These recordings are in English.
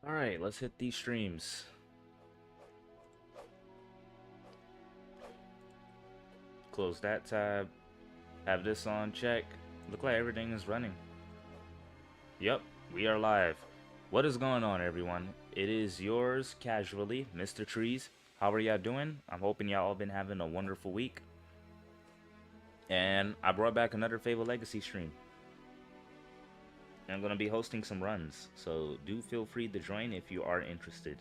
Alright, let's hit these streams. Close that tab. Have this on check. Look like everything is running. Yep, we are live. What is going on, everyone? It is yours casually, MrTrees. How are y'all doing? I'm hoping y'all all been having a wonderful week. And I brought back another Fabled Legacy stream. And I'm going to be hosting some runs, so do feel free to join if you are interested.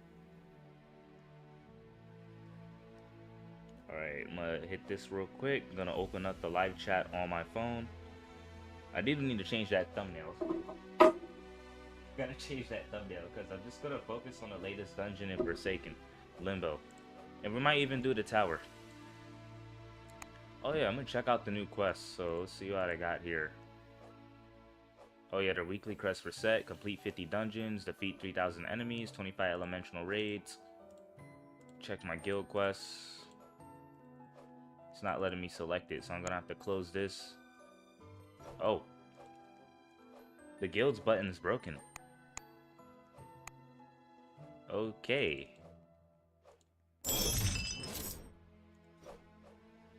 Alright, I'm going to hit this real quick. I'm going to open up the live chat on my phone. I do need to change that thumbnail. Gotta change that thumbnail because I'm just going to focus on the latest dungeon in Forsaken, Limbo. And we might even do the tower. Oh yeah, I'm going to check out the new quests, so let's see what I got here. Oh yeah, their weekly quest for set, complete 50 dungeons, defeat 3,000 enemies, 25 elemental raids. Check my guild quests. It's not letting me select it, so I'm gonna have to close this. Oh. The guild's button is broken. Okay.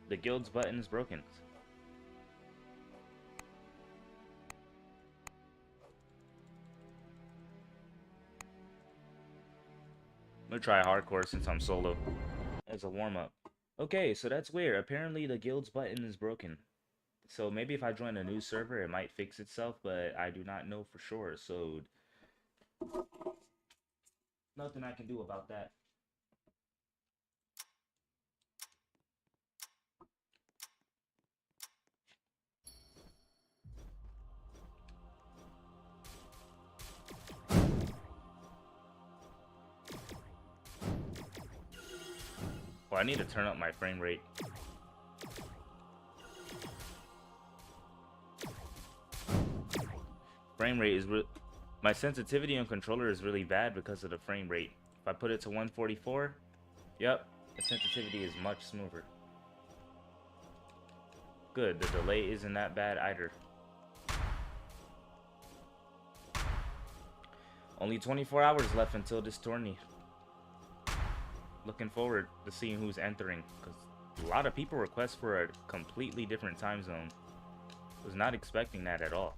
The guild's button is broken. I'm gonna try hardcore since I'm solo as a warm-up. Okay, so that's weird. Apparently the guild's button is broken. So maybe if I join a new server, it might fix itself, but I do not know for sure. So nothing I can do about that. Well, I need to turn up my frame rate. Frame rate is my sensitivity on controller is really bad because of the frame rate. If I put it to 144, yep, the sensitivity is much smoother. Good, the delay isn't that bad either. Only 24 hours left until this tourney. Looking forward to seeing who's entering, because a lot of people request for a completely different time zone. Was not expecting that at all.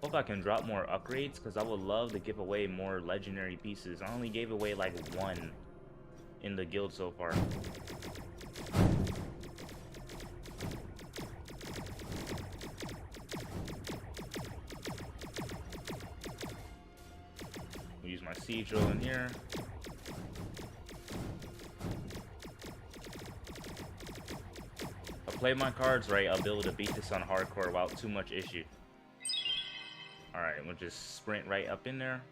Hope I can drop more upgrades, because I would love to give away more legendary pieces. I only gave away like one in the guild so far. We'll use my siege drill in here. If I play my cards right, I'll be able to beat this on hardcore without too much issue. Alright, we'll just sprint right up in there.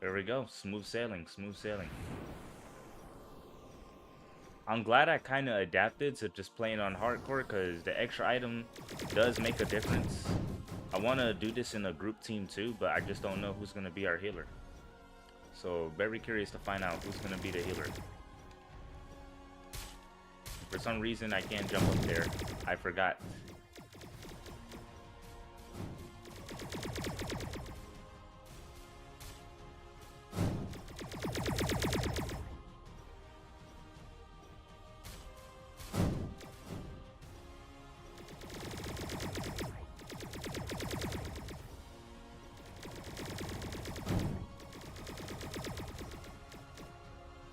There we go. Smooth sailing, smooth sailing. I'm glad I kind of adapted to just playing on hardcore because the extra item does make a difference. I want to do this in a group team too, but I just don't know who's going to be our healer. So very curious to find out who's going to be the healer. For some reason I can't jump up there. I forgot.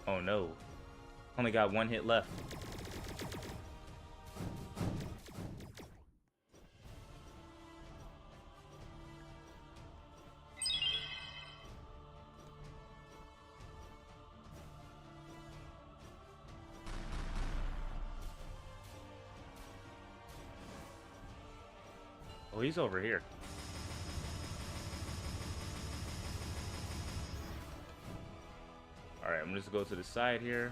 Oh no. Only got one hit left. Oh, he's over here. Alright, I'm just gonna go to the side here.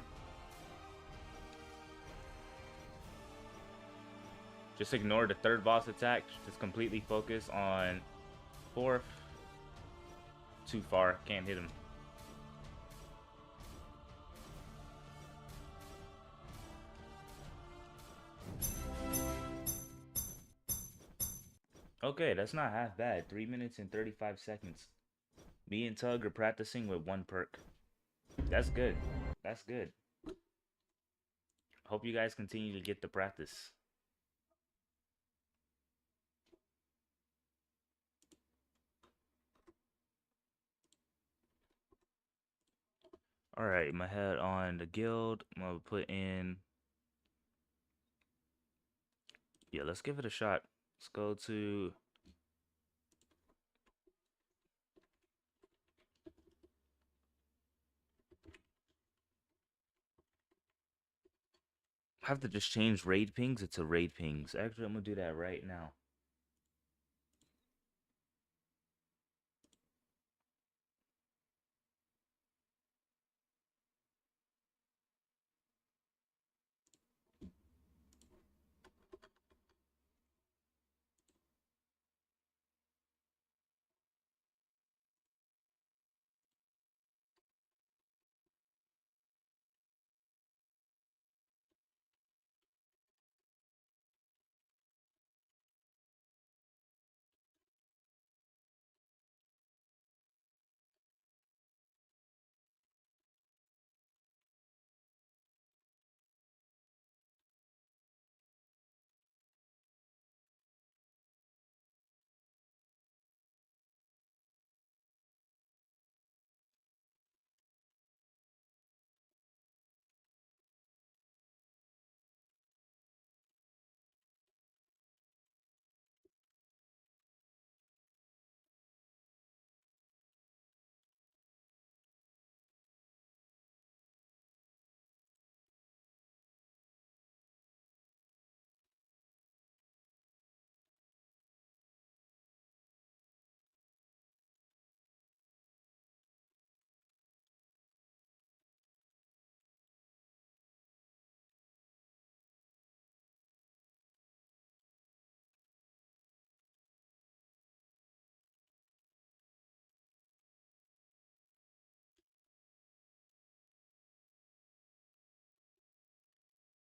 Just ignore the third boss attack. Just completely focus on fourth. Too far. Can't hit him. Okay, that's not half bad. 3 minutes and 35 seconds. Me and Tug are practicing with one perk. That's good. That's good. Hope you guys continue to get the practice. Alright, I'm gonna head on the guild. I'm gonna put in... Yeah, let's give it a shot. Let's go to... I have to just change raid pings. It's a raid pings. Actually, I'm gonna do that right now.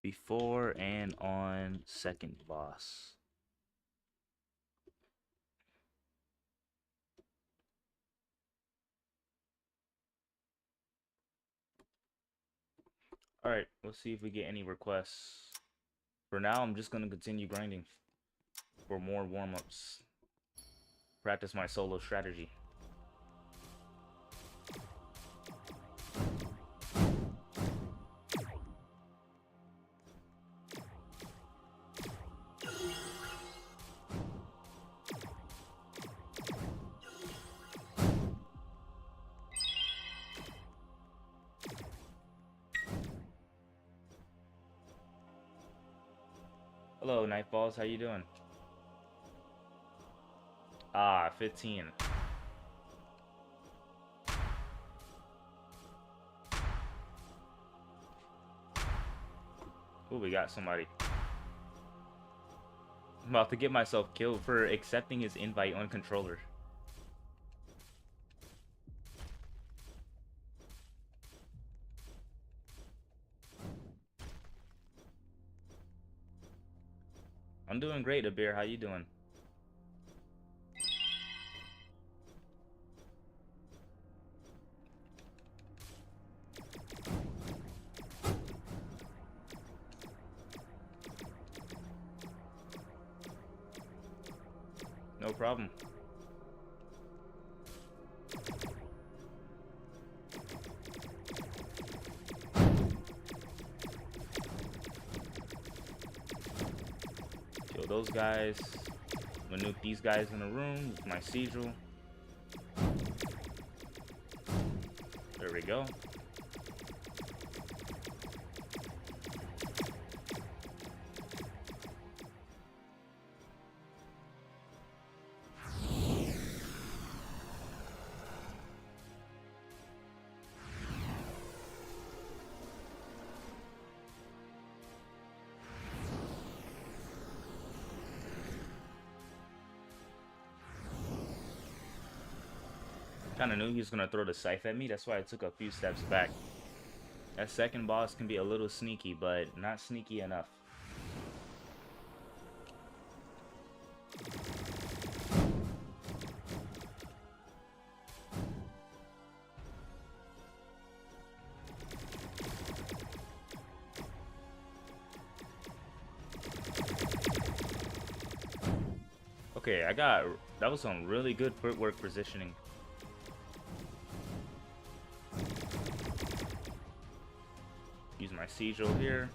Before and on second boss. Alright, let's see if we get any requests. For now, I'm just gonna continue grinding for more warm-ups. Practice my solo strategy. Hello, Nightfalls. How you doing? Ah, 15. Ooh, we got somebody. I'm about to get myself killed for accepting his invite on controller. I'm doing great, Abir. How you doing? No problem. Kill those guys. I'm gonna nuke these guys in the room with my sigil. There we go. Kind of knew he was going to throw the scythe at me. That's why I took a few steps back. That second boss can be a little sneaky, but not sneaky enough. Okay, that was some really good footwork positioning. Use my sigil here.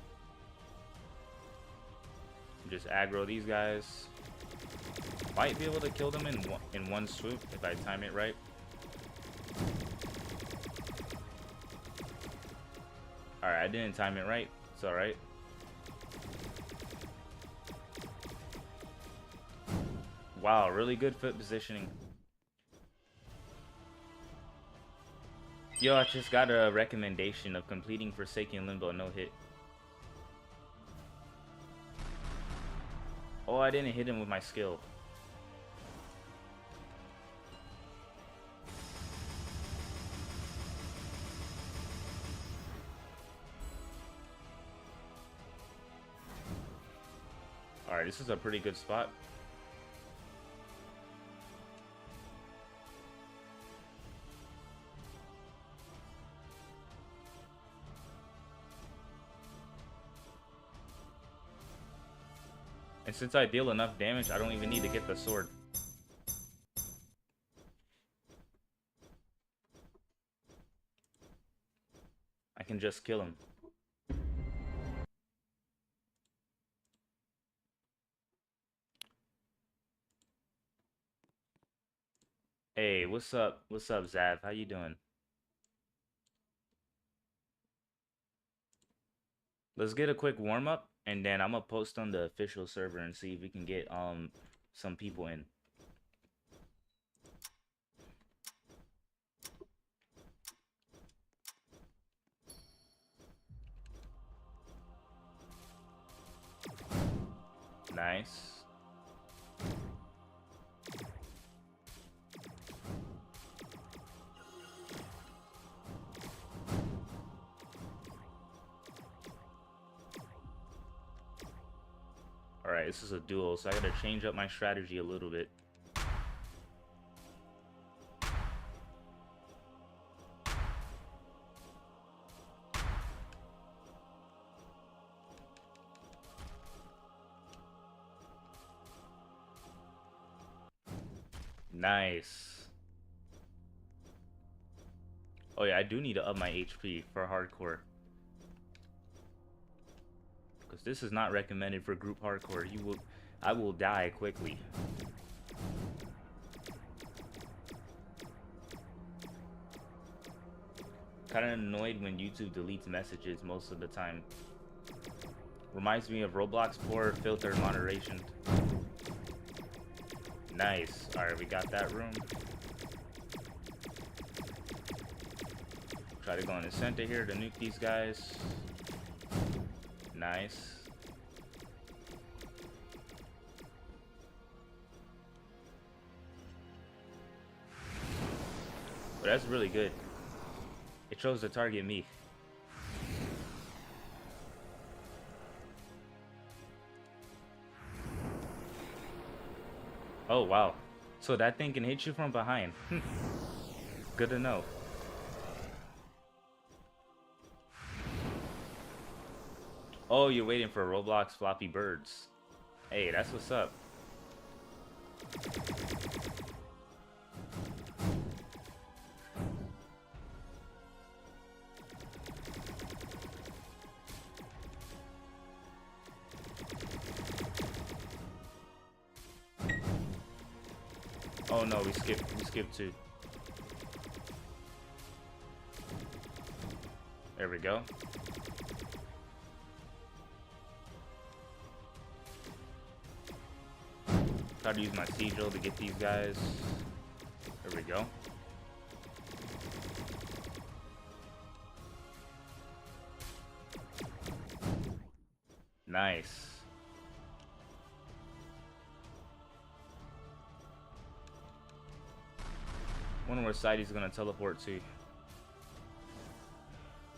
Just aggro these guys. Might be able to kill them in one swoop if I time it right. Alright, I didn't time it right. It's alright. Wow, really good foot positioning. Yo, I just got a recommendation of completing Forsaken Limbo no hit. Oh, I didn't hit him with my skill. Alright, this is a pretty good spot. And since I deal enough damage, I don't even need to get the sword. I can just kill him. Hey, what's up? What's up, Zav? How you doing? Let's get a quick warm-up, and then I'm gonna post on the official server and see if we can get some people in. Nice. Alright, this is a duel, so I gotta change up my strategy a little bit. Nice. Oh yeah, I do need to up my HP for hardcore. Because this is not recommended for group hardcore. I will die quickly. Kinda annoyed when YouTube deletes messages most of the time. Reminds me of Roblox poor filter moderation. Nice. Alright, we got that room. Try to go in the center here to nuke these guys. Nice. But that's really good. It chose to target me. Oh, wow. So that thing can hit you from behind. Good to know. Oh, you're waiting for Roblox floppy birds. Hey, that's what's up. Oh no, we skipped two. There we go. Try to use my sigil to get these guys. There we go. Nice. Wonder where side he's gonna teleport to.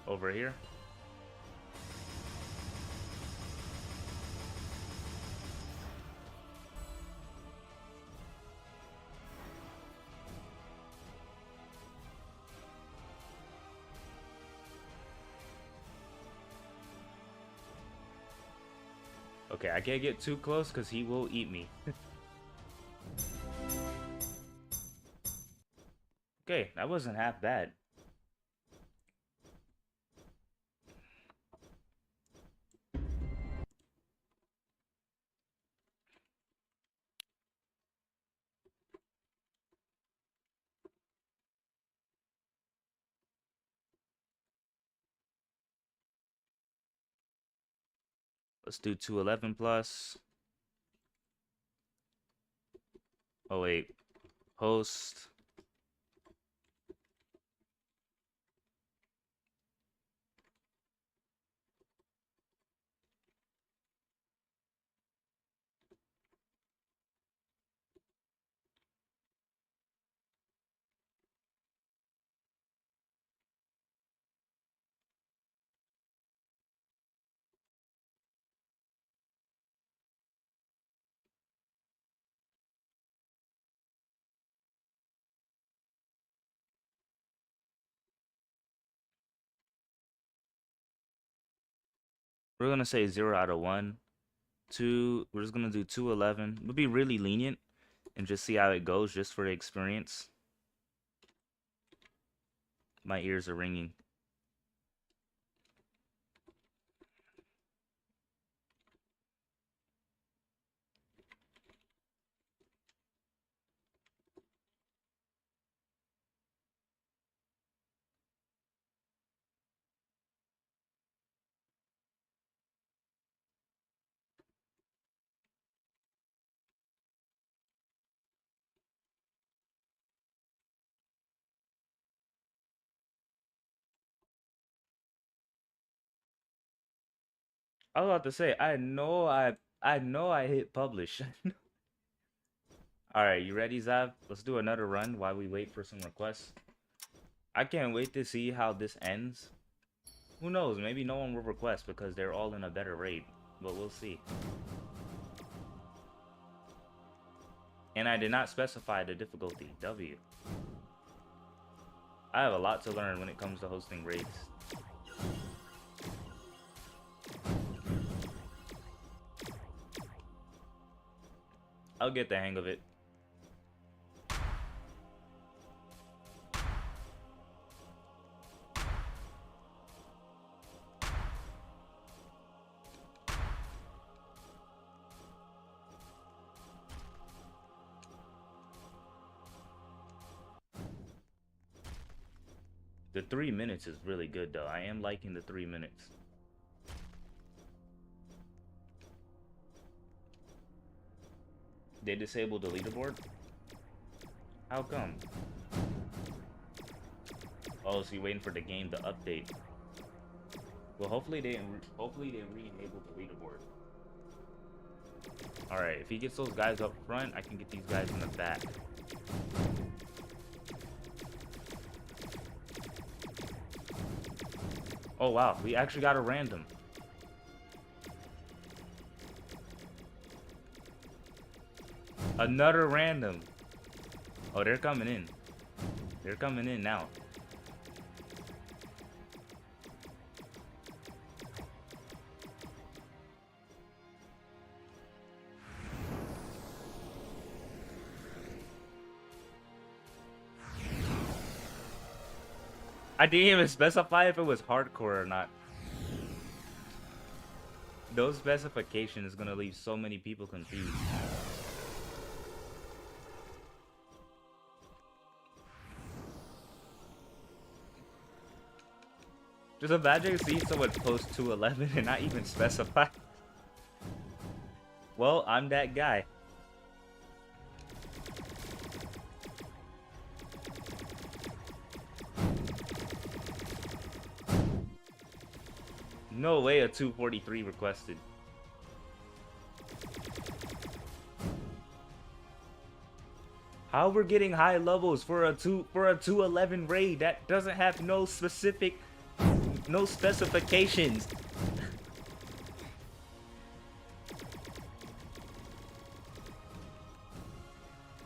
Over here. Okay, I can't get too close because he will eat me. Okay, that wasn't half bad. Let's do 211 plus. Oh wait, host. We're gonna say 0 out of 1. 2, we're just gonna do 211. We'll be really lenient and just see how it goes just for the experience. My ears are ringing. I was about to say, I know I hit publish. Alright, you ready, Zav? Let's do another run while we wait for some requests. I can't wait to see how this ends. Who knows, maybe no one will request because they're all in a better raid. But we'll see. And I did not specify the difficulty. W. I have a lot to learn when it comes to hosting raids. I'll get the hang of it. The 3 minutes is really good though. I am liking the 3 minutes. They disabled the leaderboard? How come? Oh, so you're waiting for the game to update. Well, hopefully they re-enable the leaderboard. Alright, if he gets those guys up front, I can get these guys in the back. Oh wow, we actually got a random. Another random. Oh, they're coming in. They're coming in now. I didn't even specify if it was hardcore or not. Those specifications is gonna leave so many people confused. Just imagine seeing someone post 211 and not even specify. Well, I'm that guy. No way a 243 requested. How we're getting high levels for a 211 raid that doesn't have no specifications.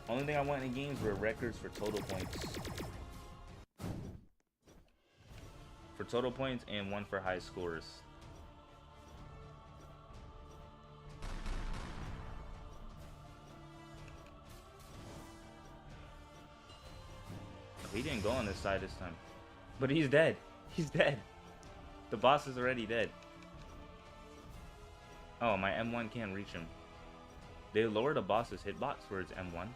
Only thing I want in games were records for total points. For total points and one for high scores. He didn't go on this side this time. But he's dead. He's dead. The boss is already dead. Oh, my M1 can't reach him. They lowered the boss's hitbox for its M1.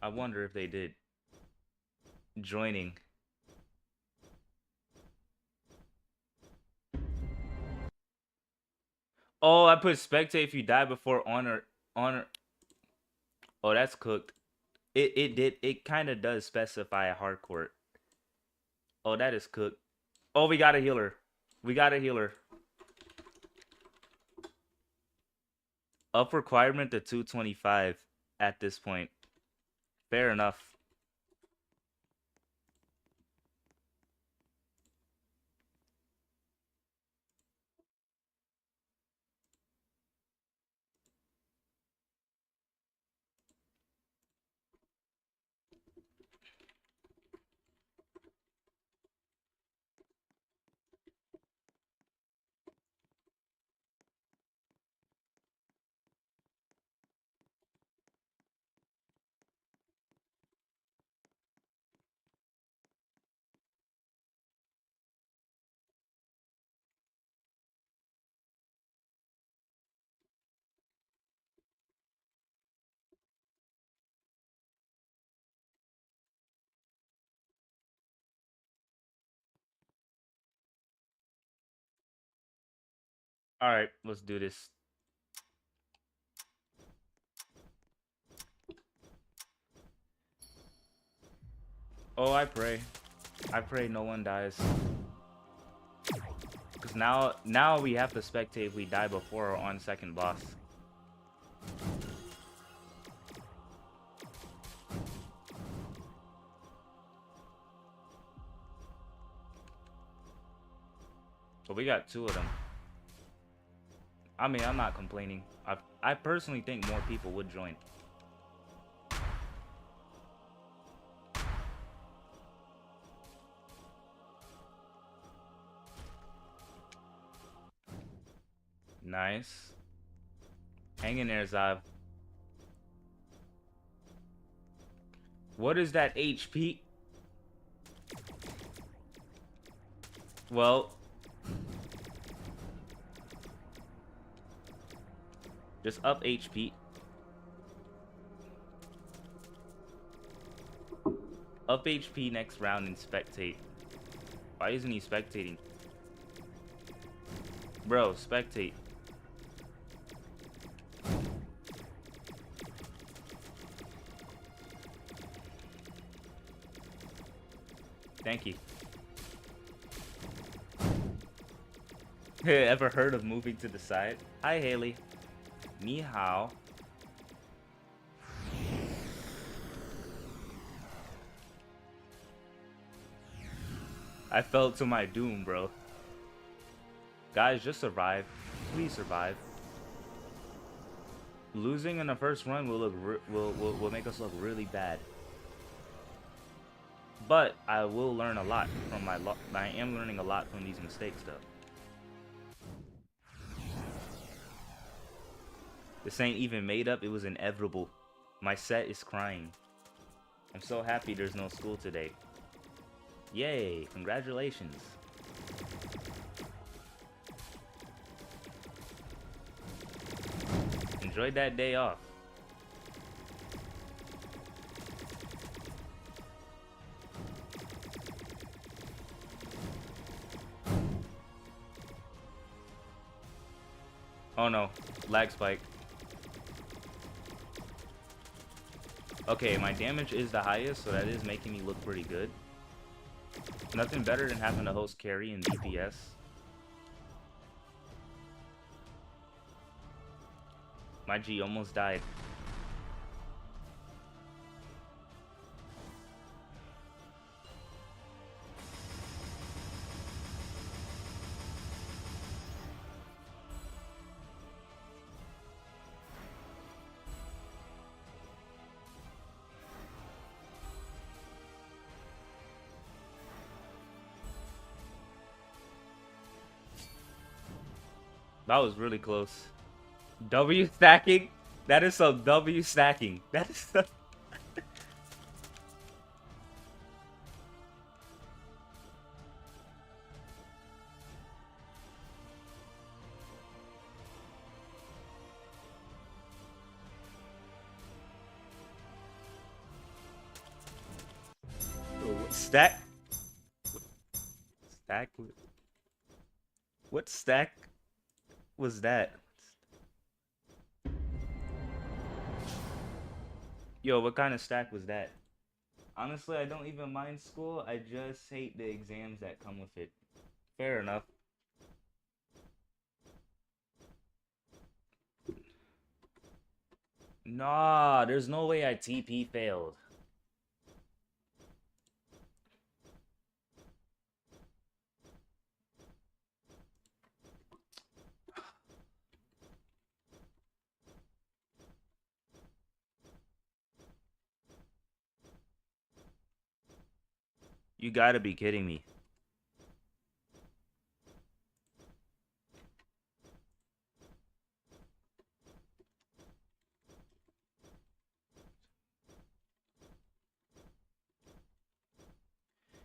I wonder if they did. Joining. Oh, I put spectate if you die before honor. Oh, that's cooked. It kind of does specify a hardcore. Oh, that is cooked. Oh, we got a healer. We got a healer. Up requirement to 225 at this point. Fair enough. All right, let's do this. Oh, I pray no one dies. Cause now we have to spectate if we die before or on second boss. But we got two of them. I mean, I'm not complaining. I personally think more people would join. Nice. Hang in there, Zav. What is that HP? Well, just up HP. Up HP next round and spectate. Why isn't he spectating? Bro, spectate. Thank you. Ever heard of moving to the side? Hi, Haley. Ni hao. I fell to my doom, bro. Guys, just survive. Please survive. Losing in the first run will make us look really bad. But I will learn a lot from I am learning a lot from these mistakes, though. This ain't even made up. It was inevitable. My set is crying. I'm so happy there's no school today. Yay! Congratulations. Enjoyed that day off. Oh no, lag spike. Okay, my damage is the highest, so that is making me look pretty good. Nothing better than having a host carry in DPS. My G almost died. That was really close. W stacking? That is some W stacking. That is some... Stack? Stack? What stack was that? Yo, what kind of stack was that? Honestly, I don't even mind school. I just hate the exams that come with it. Fair enough. Nah, there's no way I TP failed. You gotta be kidding me.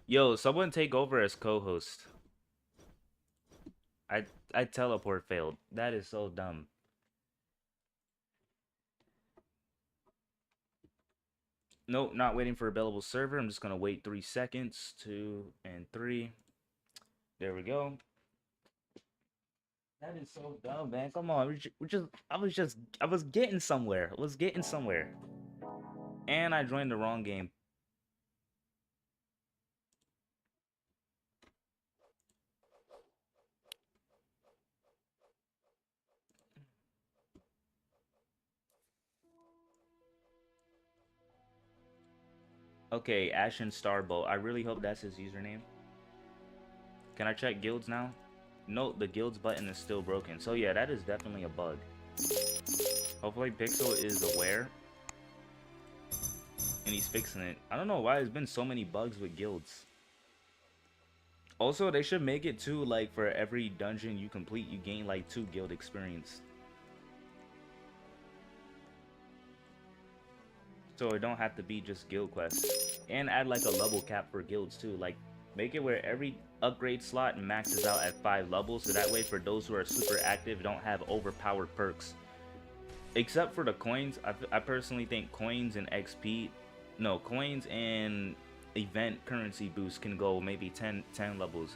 Yo, someone take over as co-host. I teleport failed. That is so dumb. Nope, not waiting for available server. I'm just gonna wait 3 seconds. 2 and 3. There we go. That is so dumb, man. Come on, I was getting somewhere. I was getting somewhere. And I joined the wrong game. Okay, Ashen Starbolt. I really hope that's his username. Can I check guilds now? Note the guilds button is still broken. So yeah, that is definitely a bug. Hopefully Pixel is aware. And he's fixing it. I don't know why there's been so many bugs with guilds. Also, they should make it too, like, for every dungeon you complete, you gain, like, 2 guild experience. So it don't have to be just guild quests. And add, like, a level cap for guilds, too. Like, make it where every upgrade slot maxes out at 5 levels, so that way for those who are super active, don't have overpowered perks. Except for the coins, I personally think coins and XP... No, coins and event currency boost can go maybe 10 levels.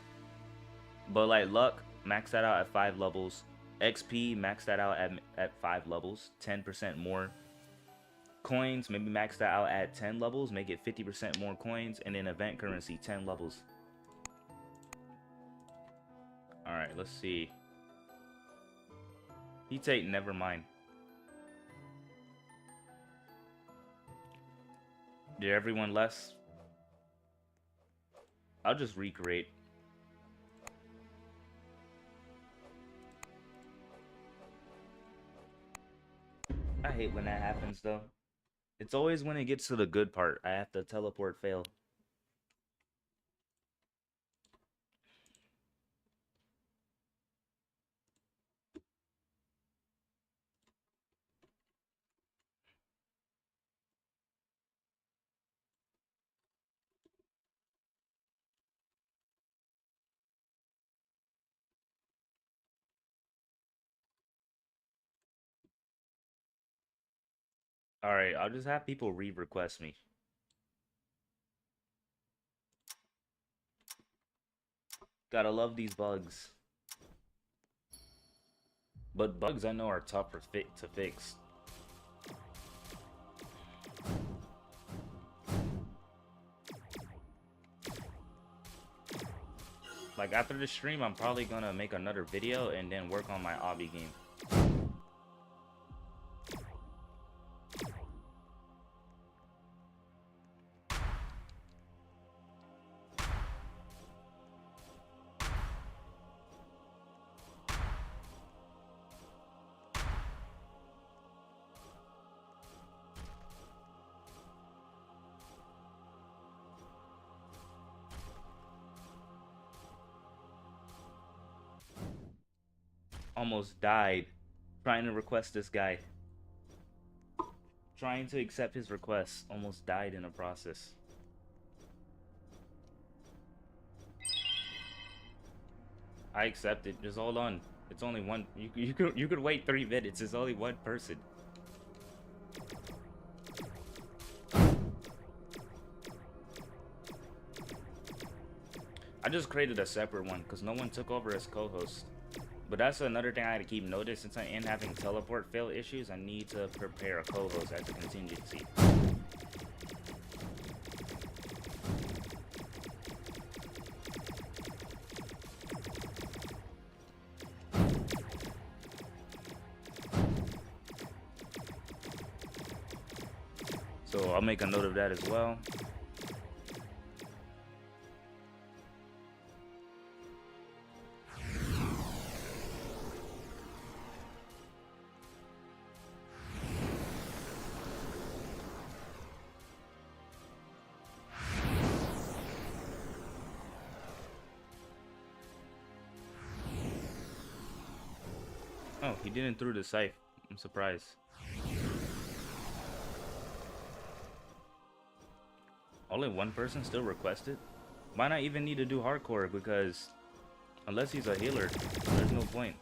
But like luck, max that out at 5 levels. XP, max that out at 5 levels, 10% more. Coins, maybe max that out at 10 levels, make it 50% more coins. And then event currency, 10 levels. Alright, let's see. He take never mind. Did everyone less? I'll just recreate. I hate when that happens though. It's always when it gets to the good part. I have to teleport fail. Alright, I'll just have people re-request me. Gotta love these bugs. But bugs I know are tougher to fix. Like, after the stream, I'm probably gonna make another video and then work on my obby game. Almost died trying to request this guy. Trying to accept his request. Almost died in the process. I accept it. Just hold on. It's only one. You could wait 3 minutes. It's only one person. I just created a separate one because no one took over as co-host. But that's another thing I had to keep notice. Since I am having teleport fail issues, I need to prepare a co-host as a contingency. So I'll make a note of that as well. Oh, he didn't through the scythe. I'm surprised. Only one person still requested? Might not even need to do hardcore because unless he's a healer, there's no point.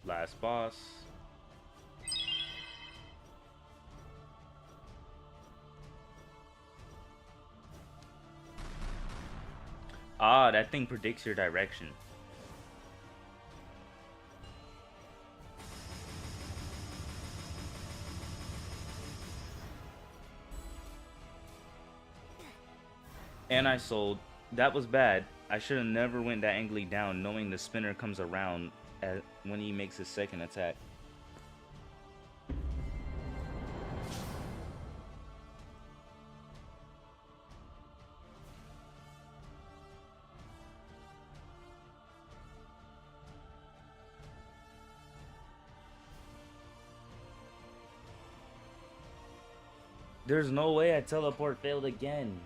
Last boss. Ah, that thing predicts your direction. And I sold. That was bad. I should have never went that angly down knowing the spinner comes around when he makes his second attack. There's no way I teleport failed again.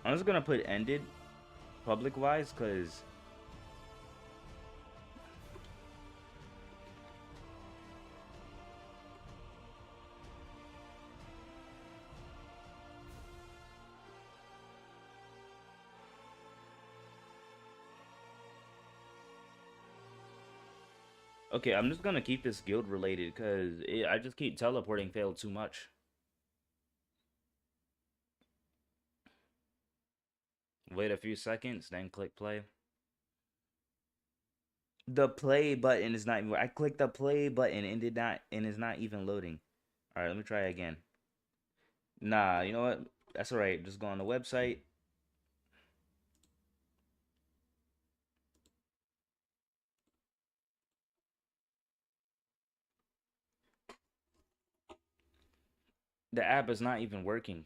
I'm just gonna put ended public wise because okay, I'm just gonna keep this guild related because I just keep teleporting failed too much. Wait a few seconds, then click play. The play button is not even. I clicked the play button and did not, and it's not even loading. All right, let me try again. Nah, you know what? That's all right. Just go on the website. The app is not even working.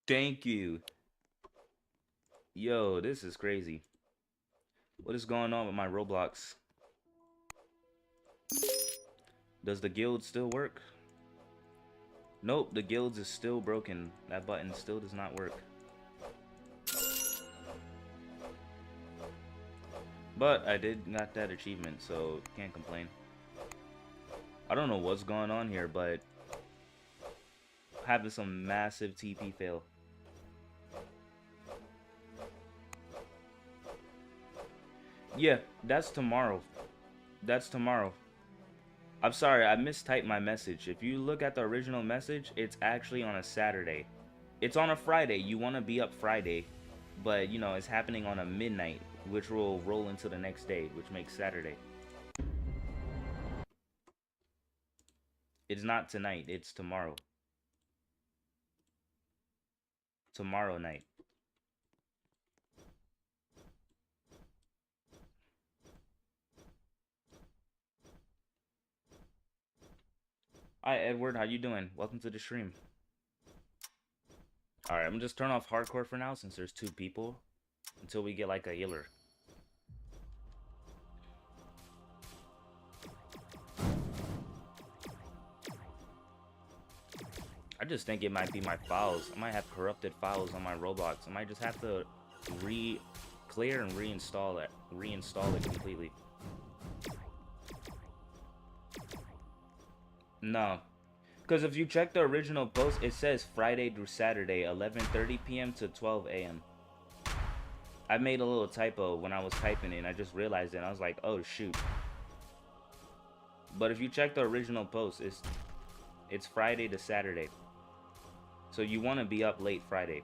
Thank you. Yo, this is crazy. What is going on with my Roblox? Does the guild still work? Nope, the guild is still broken. That button still does not work. But I did got that achievement, so can't complain. I don't know what's going on here, but having some massive TP fail. Yeah, that's tomorrow. That's tomorrow. I'm sorry, I mistyped my message. If you look at the original message, it's actually on a Saturday. It's on a Friday. You want to be up Friday, but you know, it's happening on a midnight, which will roll into the next day, which makes Saturday. It's not tonight, it's tomorrow. Tomorrow night. Hi Edward, how you doing? Welcome to the stream. Alright, I'm gonna just turn off hardcore for now since there's 2 people until we get like a healer. I just think it might be my files. I might have corrupted files on my Roblox. I might just have to clear and reinstall it completely. No, because if you check the original post, it says Friday through Saturday, 11:30 p.m. to 12 a.m. I made a little typo when I was typing it, and I just realized it, and I was like, oh shoot. But if you check the original post, it's Friday to Saturday. So you want to be up late Friday.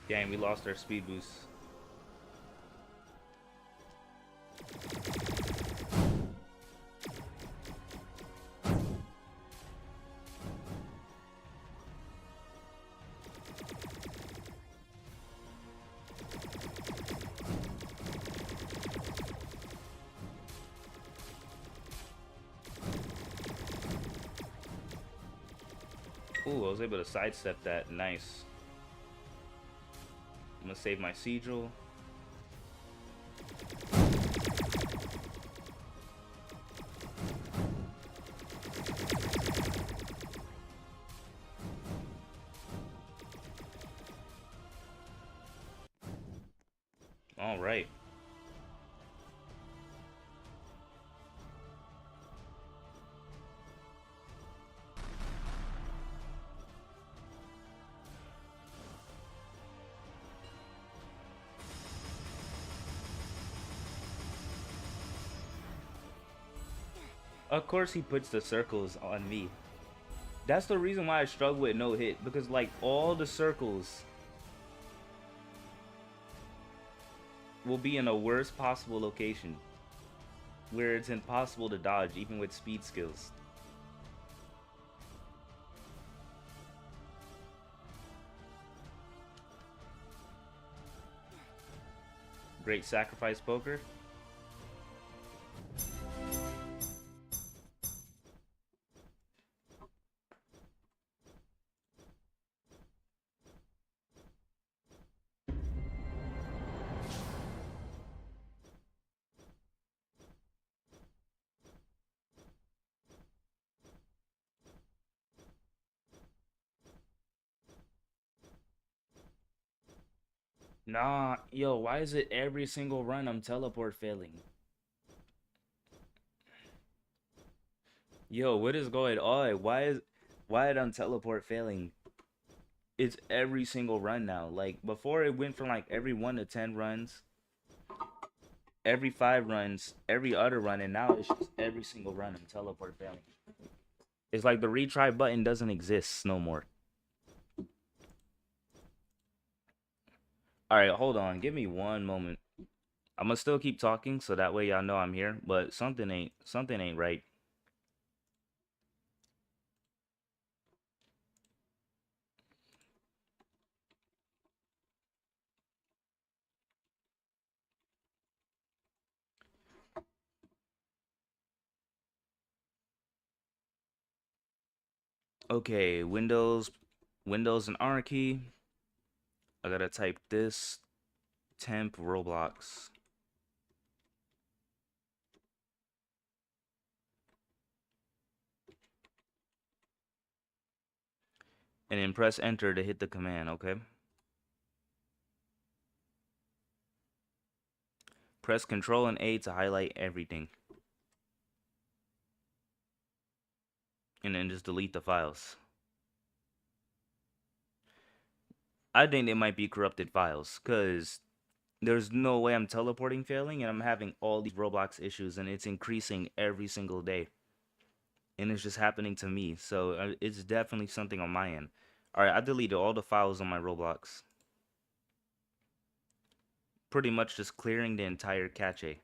Dang, we lost our speed boost. Ooh, I was able to sidestep that. Nice. I'm gonna save my sigil. All right. Of course he puts the circles on me. That's the reason why I struggle with no hit, because like all the circles will be in a worst possible location where it's impossible to dodge even with speed skills. Great sacrifice poker. Nah, yo, why is it every single run I'm teleport failing? Yo, what is going on? Why am teleport failing? It's every single run now. Like before it went from like every 1 to 10 runs, every 5 runs, every other run, and now it's just every single run I'm teleport failing. It's like the retry button doesn't exist no more. Alright, hold on. Give me one moment. I'm gonna still keep talking so that way y'all know I'm here, but something ain't right. Okay, Windows and R key. I gotta type this temp roblox. And then press enter to hit the command, okay? Press Control and A to highlight everything. And then just delete the files. I think they might be corrupted files, because there's no way I'm teleporting failing and I'm having all these Roblox issues and it's increasing every single day. And it's just happening to me, so it's definitely something on my end. Alright, I deleted all the files on my Roblox. Pretty much just clearing the entire cache.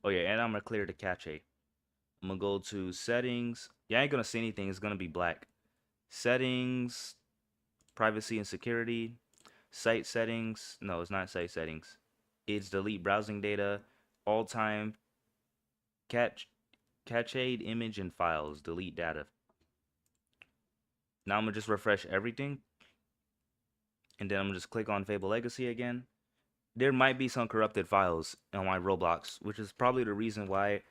Oh yeah, and I'm gonna clear the cache. I'm gonna go to settings. Yeah, I ain't gonna see anything, it's gonna be black. Settings, privacy and security, site settings. No, it's not site settings. It's delete browsing data, all time, cached image and files, delete data. Now I'm gonna just refresh everything. And then I'm gonna just click on Fable Legacy again. There might be some corrupted files on my Roblox, which is probably the reason why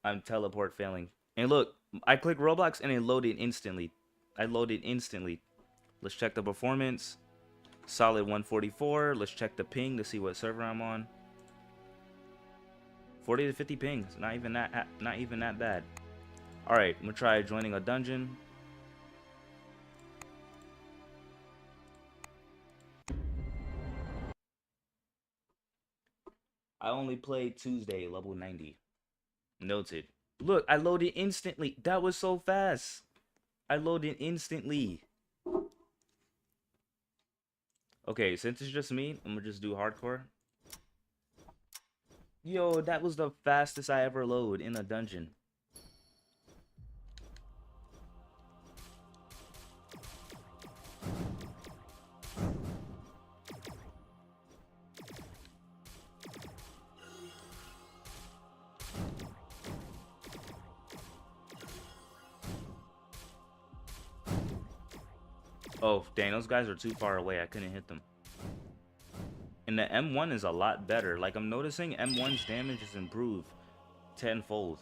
I'm teleport failing. And look, I click Roblox and it loaded instantly. I loaded instantly. Let's check the performance. Solid 144. Let's check the ping to see what server I'm on. 40 to 50 pings. Not even that bad. All right, I'm gonna try joining a dungeon. I only played Tuesday, level 90. Noted. Look, I loaded instantly. That was so fast. I loaded instantly. Okay, since it's just me, I'm gonna just do hardcore. Yo, that was the fastest I ever load in a dungeon. Oh, dang, those guys are too far away. I couldn't hit them. And the M1 is a lot better. Like, I'm noticing M1's damage is improved tenfold.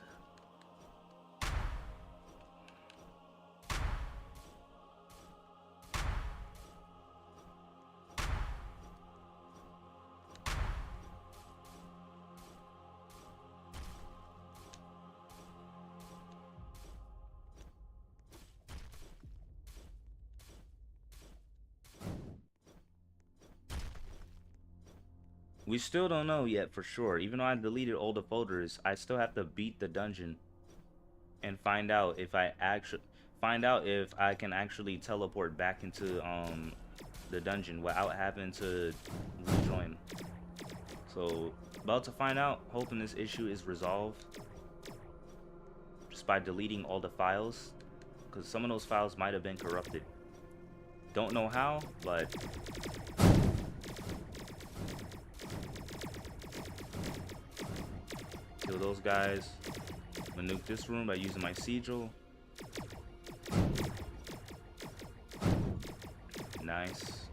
We still don't know yet for sure. Even though I deleted all the folders, I still have to beat the dungeon and find out if I can actually teleport back into the dungeon without having to rejoin. So about to find out, hoping this issue is resolved just by deleting all the files, because some of those files might have been corrupted. Don't know how, but kill those guys. I'm gonna nuke this room by using my sigil. Nice.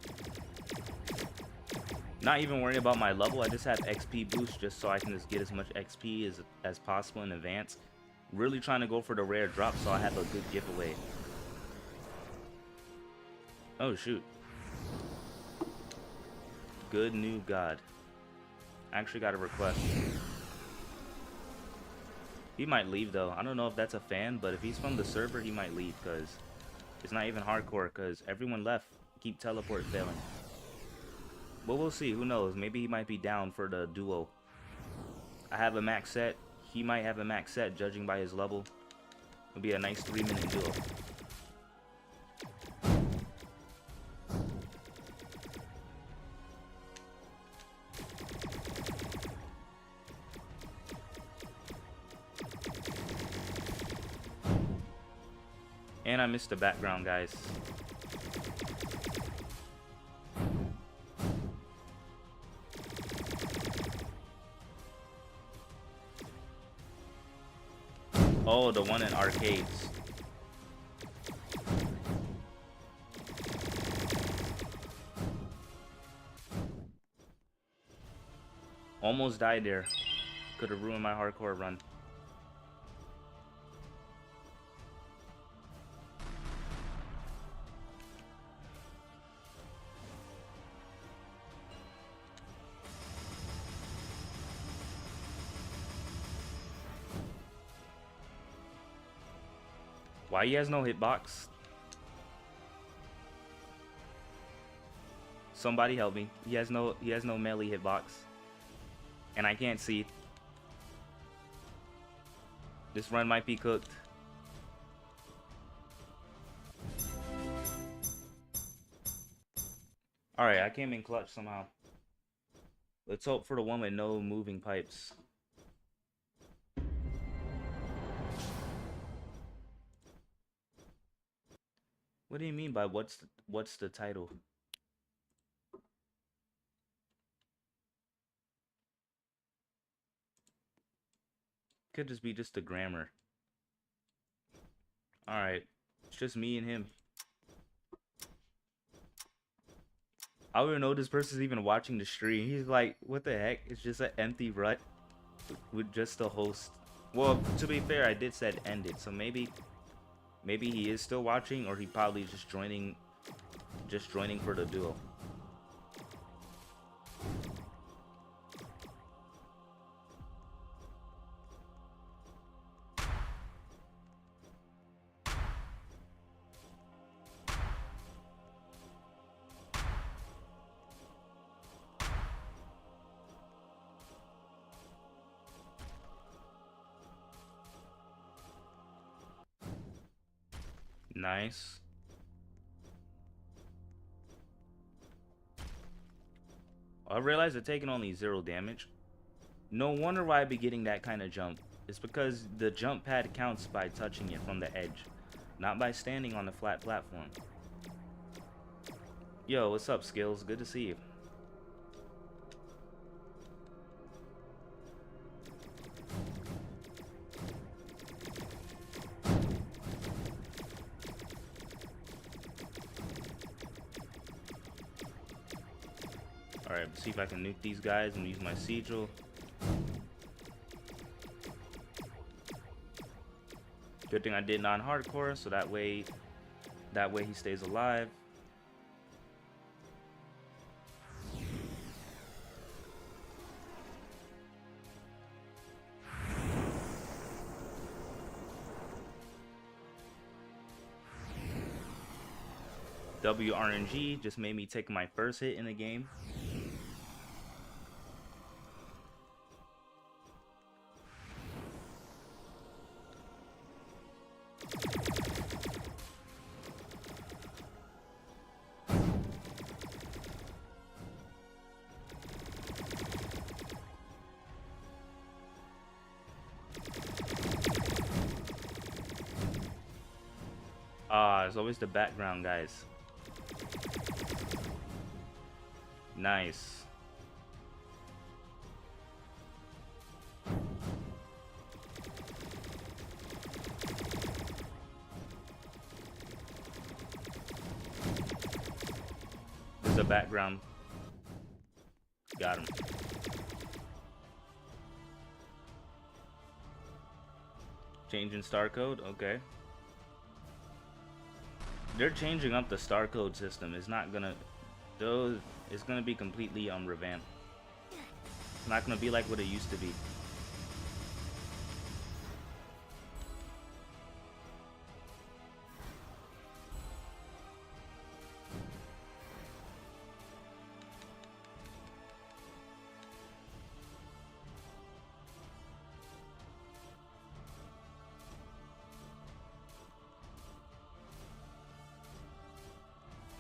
Not even worrying about my level. I just have XP boost just so I can just get as much XP as possible in advance. Really trying to go for the rare drop so I have a good giveaway. Oh shoot. Good new god. I actually got a request. He might leave though. I don't know if that's a fan, but if he's from the server, he might leave because it's not even hardcore because everyone left. Keep teleport failing. But we'll see. Who knows? Maybe he might be down for the duo. I have a max set. He might have a max set, judging by his level. It'll be a nice 3-minute duel. And I missed the background, guys. Oh, the one in arcades. Almost died there. Could have ruined my hardcore run. Why he has no hitbox? Somebody help me. He has no melee hitbox. And I can't see. This run might be cooked. Alright, I came in clutch somehow. Let's hope for the one with no moving pipes. What do you mean by what's the title? Could just be just the grammar. Alright. It's just me and him. I don't even know this person's even watching the stream. He's like, what the heck? It's just an empty rut with just the host. Well, to be fair, I did said ended, so maybe he is still watching, or he probably just joining for the duel. Nice. I realized they're taking only 0 damage. No wonder why I'd be getting that kind of jump. It's because the jump pad counts by touching it from the edge, not by standing on the flat platform. Yo, what's up, Skills? Good to see you. Alright, let's see if I can nuke these guys and use my sigil. Good thing I did non-hardcore, so that way he stays alive. WRNG just made me take my first hit in the game. It's always the background, guys. Nice. There's a background. Got him. Changing star code? Okay. They're changing up the star code system. It's not gonna... Though it's gonna be completely revamped. It's not gonna be like what it used to be.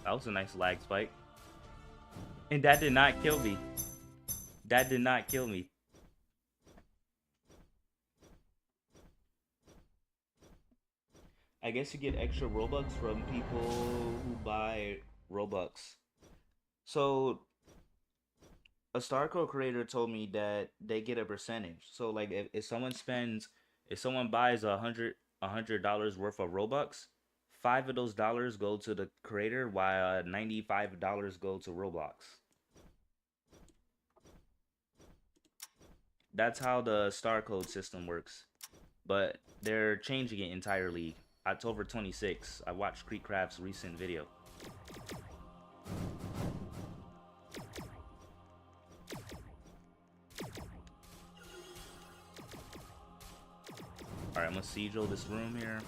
That was a nice lag spike. And that did not kill me. That did not kill me. I guess you get extra Robux from people who buy Robux. So a StarCode creator told me that they get a percentage. So like if someone spends, if someone buys $100 worth of Robux, five of those dollars go to the creator, while $95 go to Roblox. That's how the StarCode system works. But they're changing it entirely. October 26th. I watched Creekcraft's recent video. Alright, I'm gonna sigil this room here.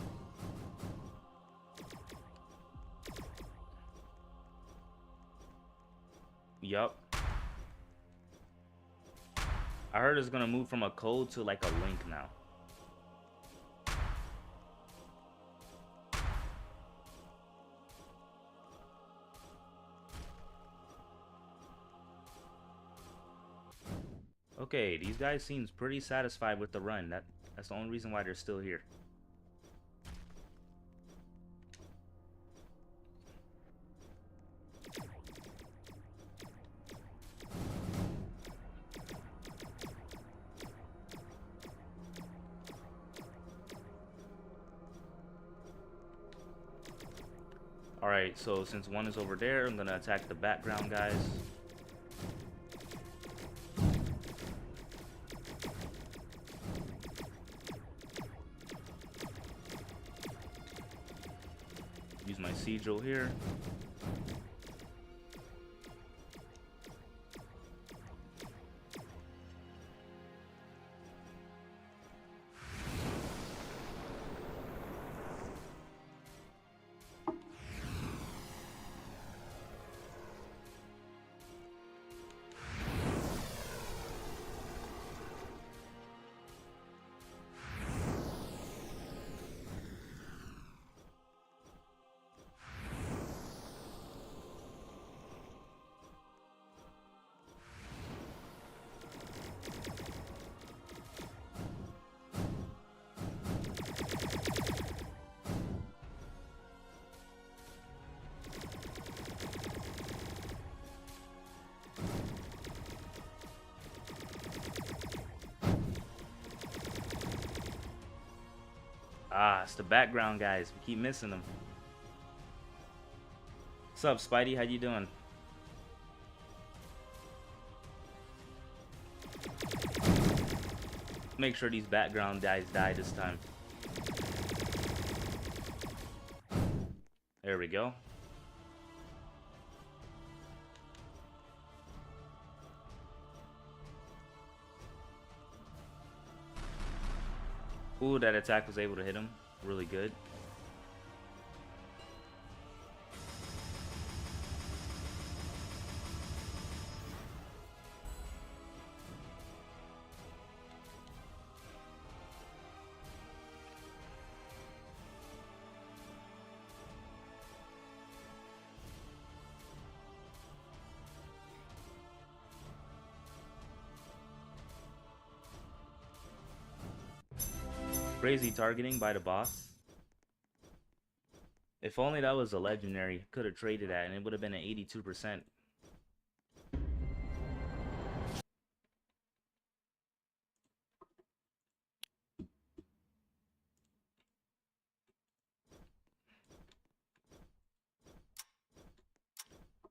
Yup. I heard it's gonna move from a code to like a link now. Okay, these guys seems pretty satisfied with the run. That's the only reason why they're still here. Alright, so since one is over there, I'm gonna attack the background guys. Use my sigil here. Ah, it's the background guys. We keep missing them. What's up, Spidey? How you doing? Make sure these background guys die this time. There we go. Ooh, that attack was able to hit him. Really good. Crazy targeting by the boss. If only that was a legendary, could have traded that and it would have been an 82%.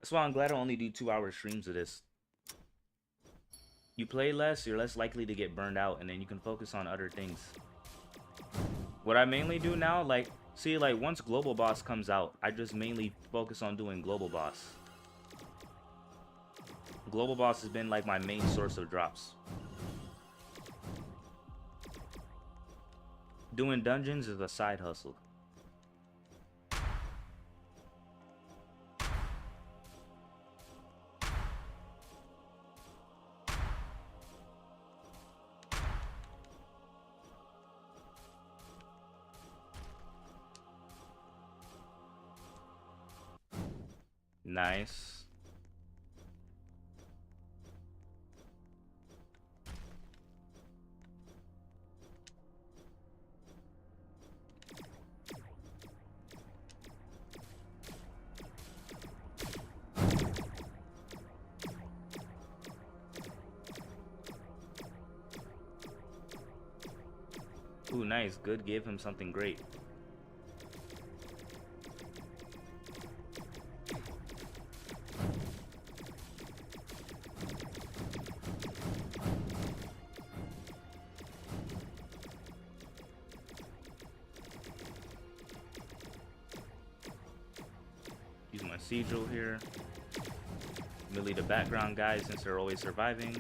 That's why I'm glad I only do 2-hour streams of this. You play less, you're less likely to get burned out, and then you can focus on other things. What I mainly do now, like, see, like, once Global Boss comes out, I just mainly focus on doing Global Boss. Global boss has been like my main source of drops. Doing dungeons is a side hustle. Nice. Ooh, nice. Good. Give him something great. Use my sigil here. Melee the background guys since they're always surviving.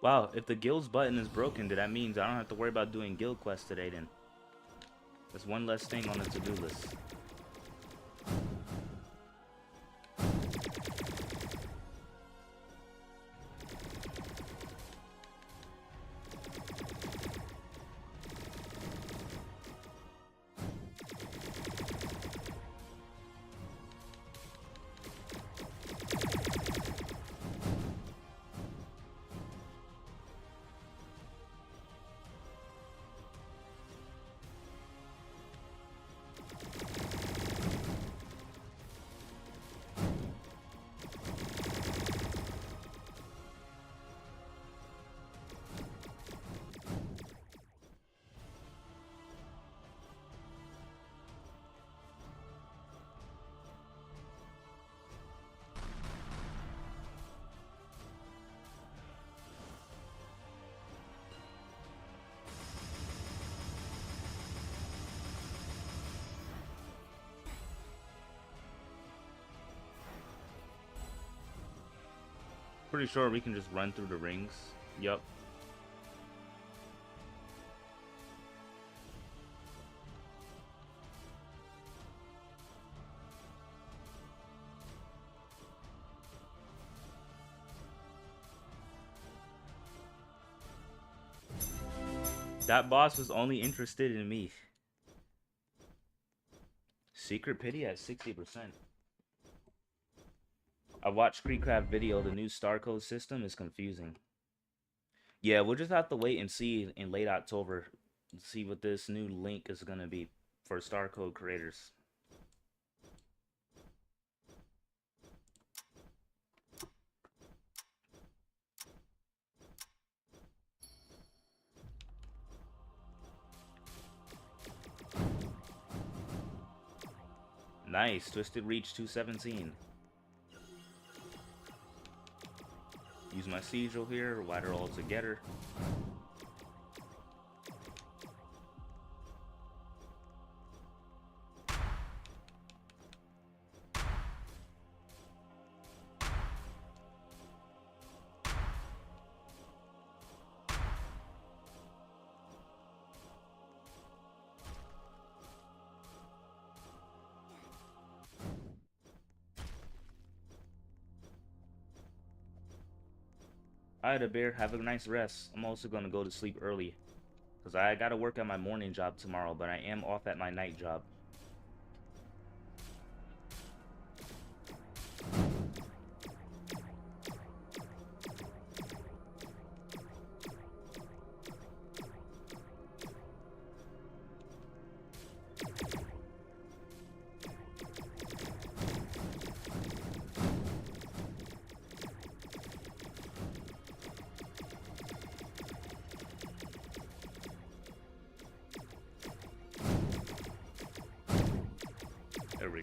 Wow, if the guilds button is broken, then that means I don't have to worry about doing guild quests today then. That's one less thing on the to-do list. Pretty sure we can just run through the rings. Yup. That boss was only interested in me. Secret pity at 60%. I watched Creecraft video. The new star code system is confusing. Yeah, we'll just have to wait and see in late October. See what this new link is going to be for star code creators. Nice. Twisted Reach 217. Use my sigil here, wide her all together. Alright, a bear, have a nice rest. I'm also gonna go to sleep early, because I gotta work at my morning job tomorrow, but I am off at my night job.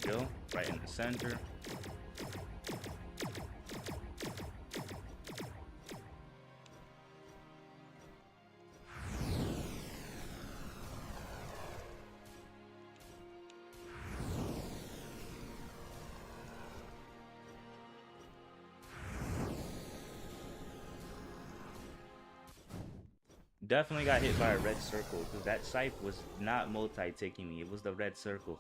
we go. Right in the center. Definitely got hit by a red circle because that scythe was not multi-ticking me. It was the red circle.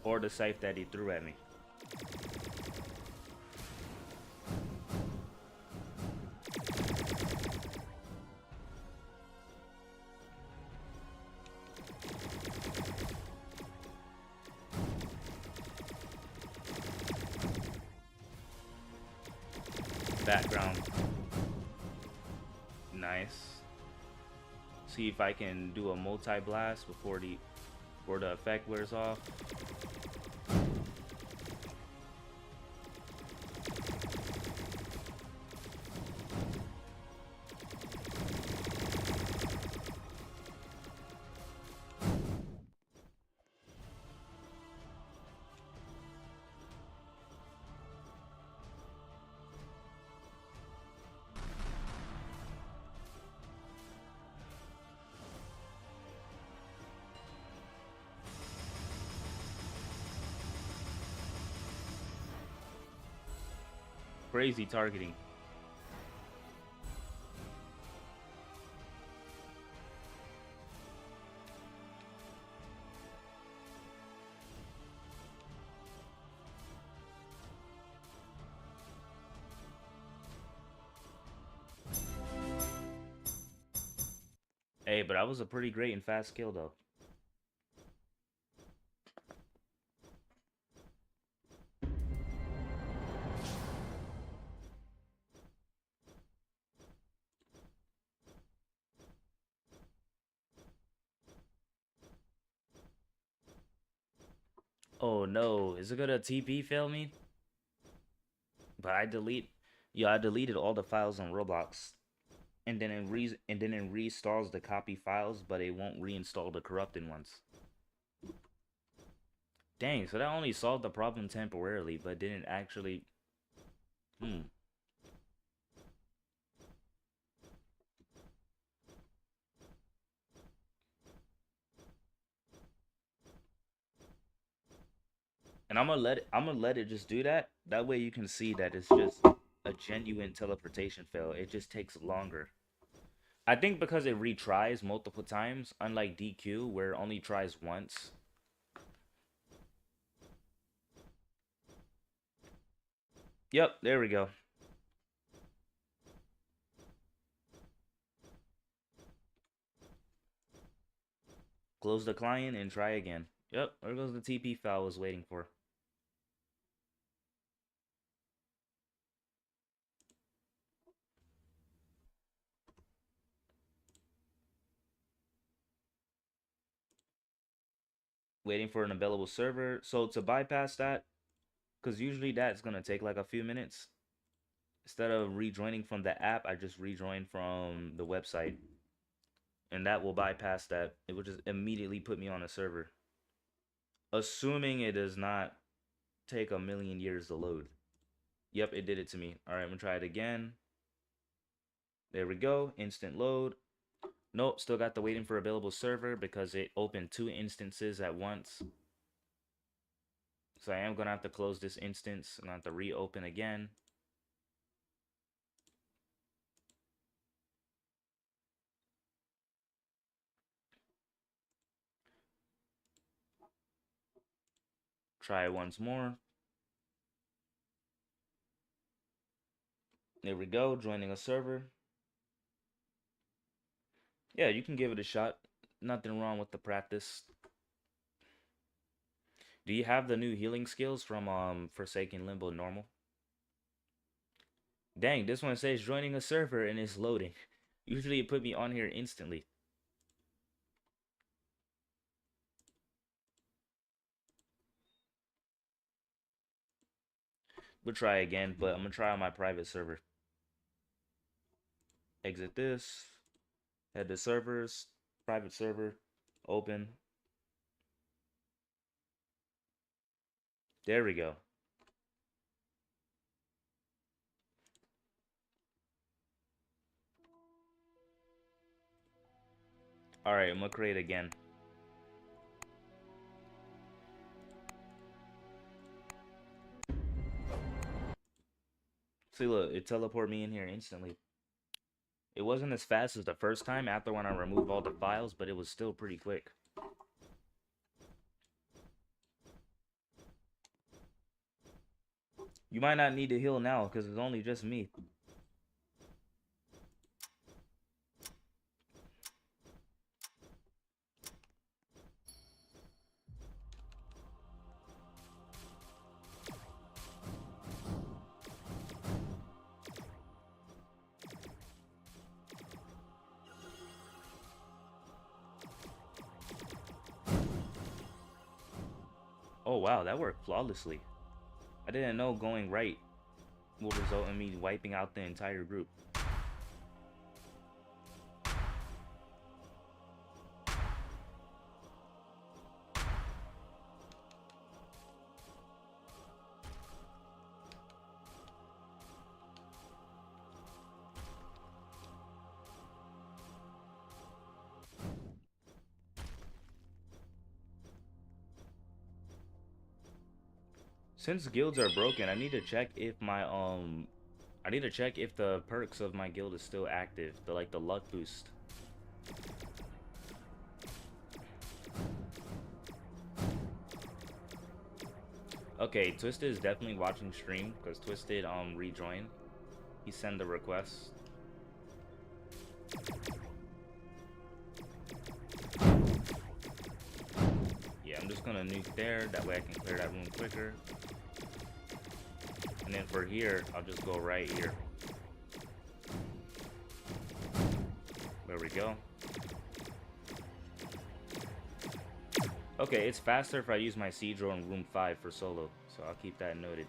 Or the scythe that he threw at me. Background. Nice. See if I can do a multi-blast before the effect wears off. Crazy targeting. Hey, but that was a pretty great and fast kill though. Oh no, is it gonna TP fail me? But I deleted all the files on Roblox, and then it reinstalls the copy files, but it won't reinstall the corrupted ones. Dang, so that only solved the problem temporarily, but didn't actually. Hmm. And I'm gonna let it just do that. That way you can see that it's just a genuine teleportation fail. It just takes longer. I think because it retries multiple times, unlike DQ where it only tries once. Yep, there we go. Close the client and try again. Yep, there goes the TP file I was waiting for. Waiting for an available server. So to bypass that, because usually that's gonna take like a few minutes. Instead of rejoining from the app, I just rejoin from the website. And that will bypass that. It will just immediately put me on a server. Assuming it does not take a million years to load. Yep, it did it to me. Alright, I'm gonna try it again. There we go. Instant load. Nope, still got the waiting for available server because it opened 2 instances at once. So I am gonna have to close this instance. I'm gonna have to reopen again. Try it once more. There we go, joining a server. Yeah, you can give it a shot. Nothing wrong with the practice. Do you have the new healing skills from Forsaken Limbo normal? Dang, this one says joining a server and it's loading. Usually it put me on here instantly. We'll try again, but I'm gonna try on my private server. Exit this. Head to servers, private server, open. There we go. Alright, I'm gonna create again. See, look, it teleported me in here instantly. It wasn't as fast as the first time after when I removed all the files, but it was still pretty quick. You might not need to heal now, because it's only just me. Oh wow, that worked flawlessly. I didn't know going right will result in me wiping out the entire group. Since guilds are broken, I need to check if my I need to check if the perks of my guild is still active. The luck boost. Okay, Twisted is definitely watching stream because Twisted rejoined. He sent the request. Yeah, I'm just gonna nuke there. That way I can clear that room quicker. And then for here, I'll just go right here. There we go. Okay, it's faster if I use my siege roll in room 5 for solo, so I'll keep that noted.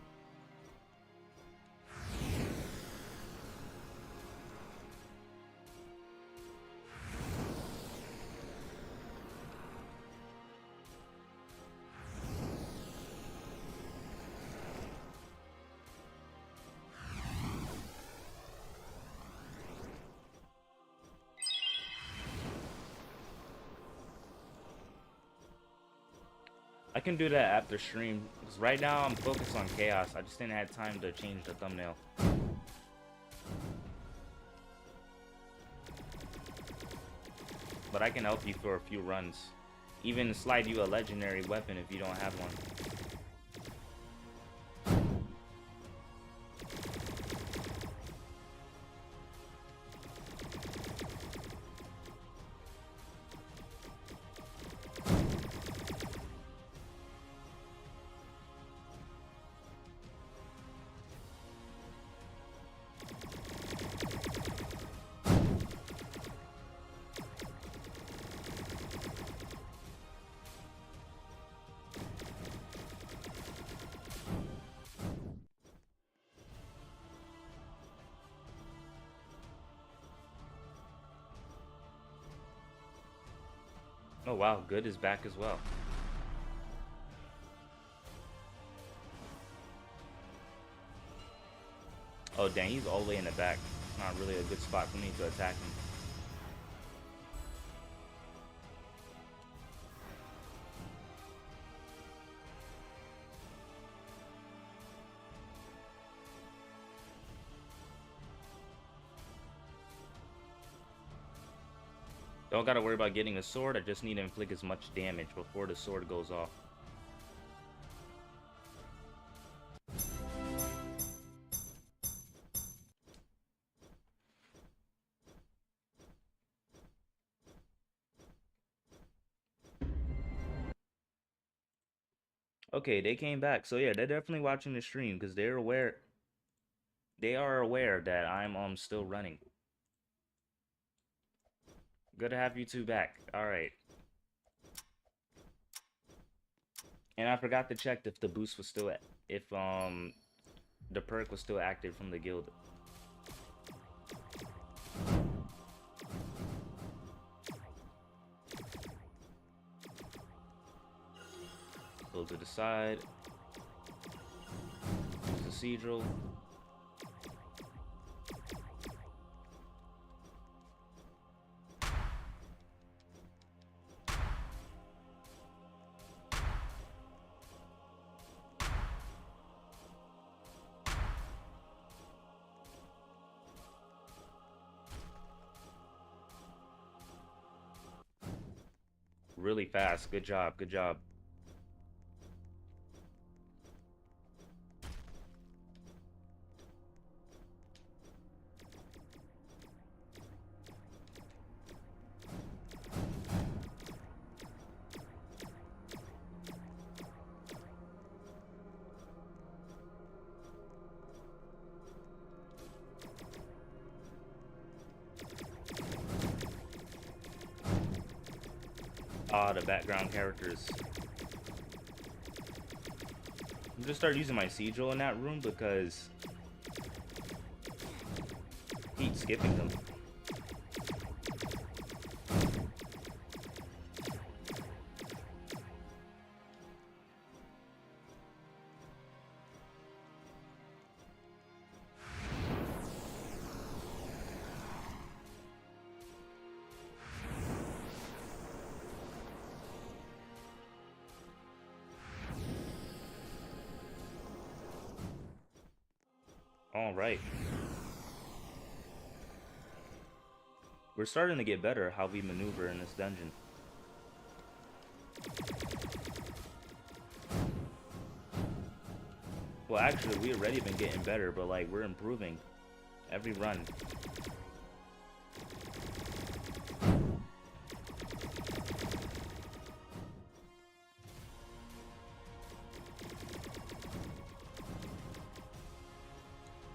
I can do that after stream, because right now I'm focused on chaos. I just didn't have time to change the thumbnail. But I can help you for a few runs. Even slide you a legendary weapon if you don't have one. Oh wow, Good is back as well. Oh dang, he's all the way in the back. Not really a good spot for me to attack him. Don't gotta worry about getting a sword, I just need to inflict as much damage before the sword goes off. Okay, they came back. So yeah, they're definitely watching the stream because they're aware. They are aware that I'm still running. Good to have you two back. All right. And I forgot to check if the boost was still if the perk was still active from the guild. Go to the side. procedural. Really fast. Good job. Good job. Ah, the background characters. I'm gonna start using my sigil in that room because he keeps skipping them. All right. We're starting to get better how we maneuver in this dungeon. Well, actually, we already been getting better, but like we're improving every run.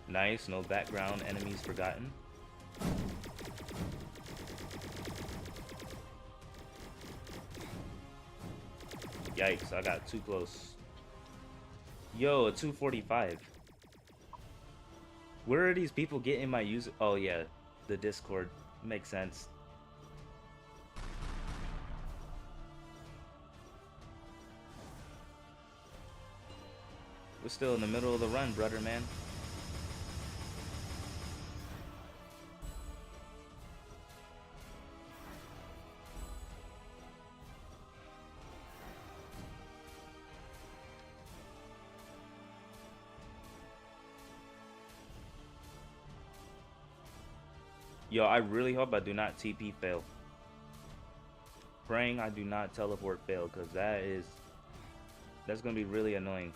Nice, no background enemies forgotten. Yikes, I got too close. Yo, a 245. Where are these people getting my user? Oh yeah, the Discord. Makes sense. We're still in the middle of the run, brother, man. Yo, I really hope I do not TP fail. Praying I do not teleport fail, because that's gonna be really annoying.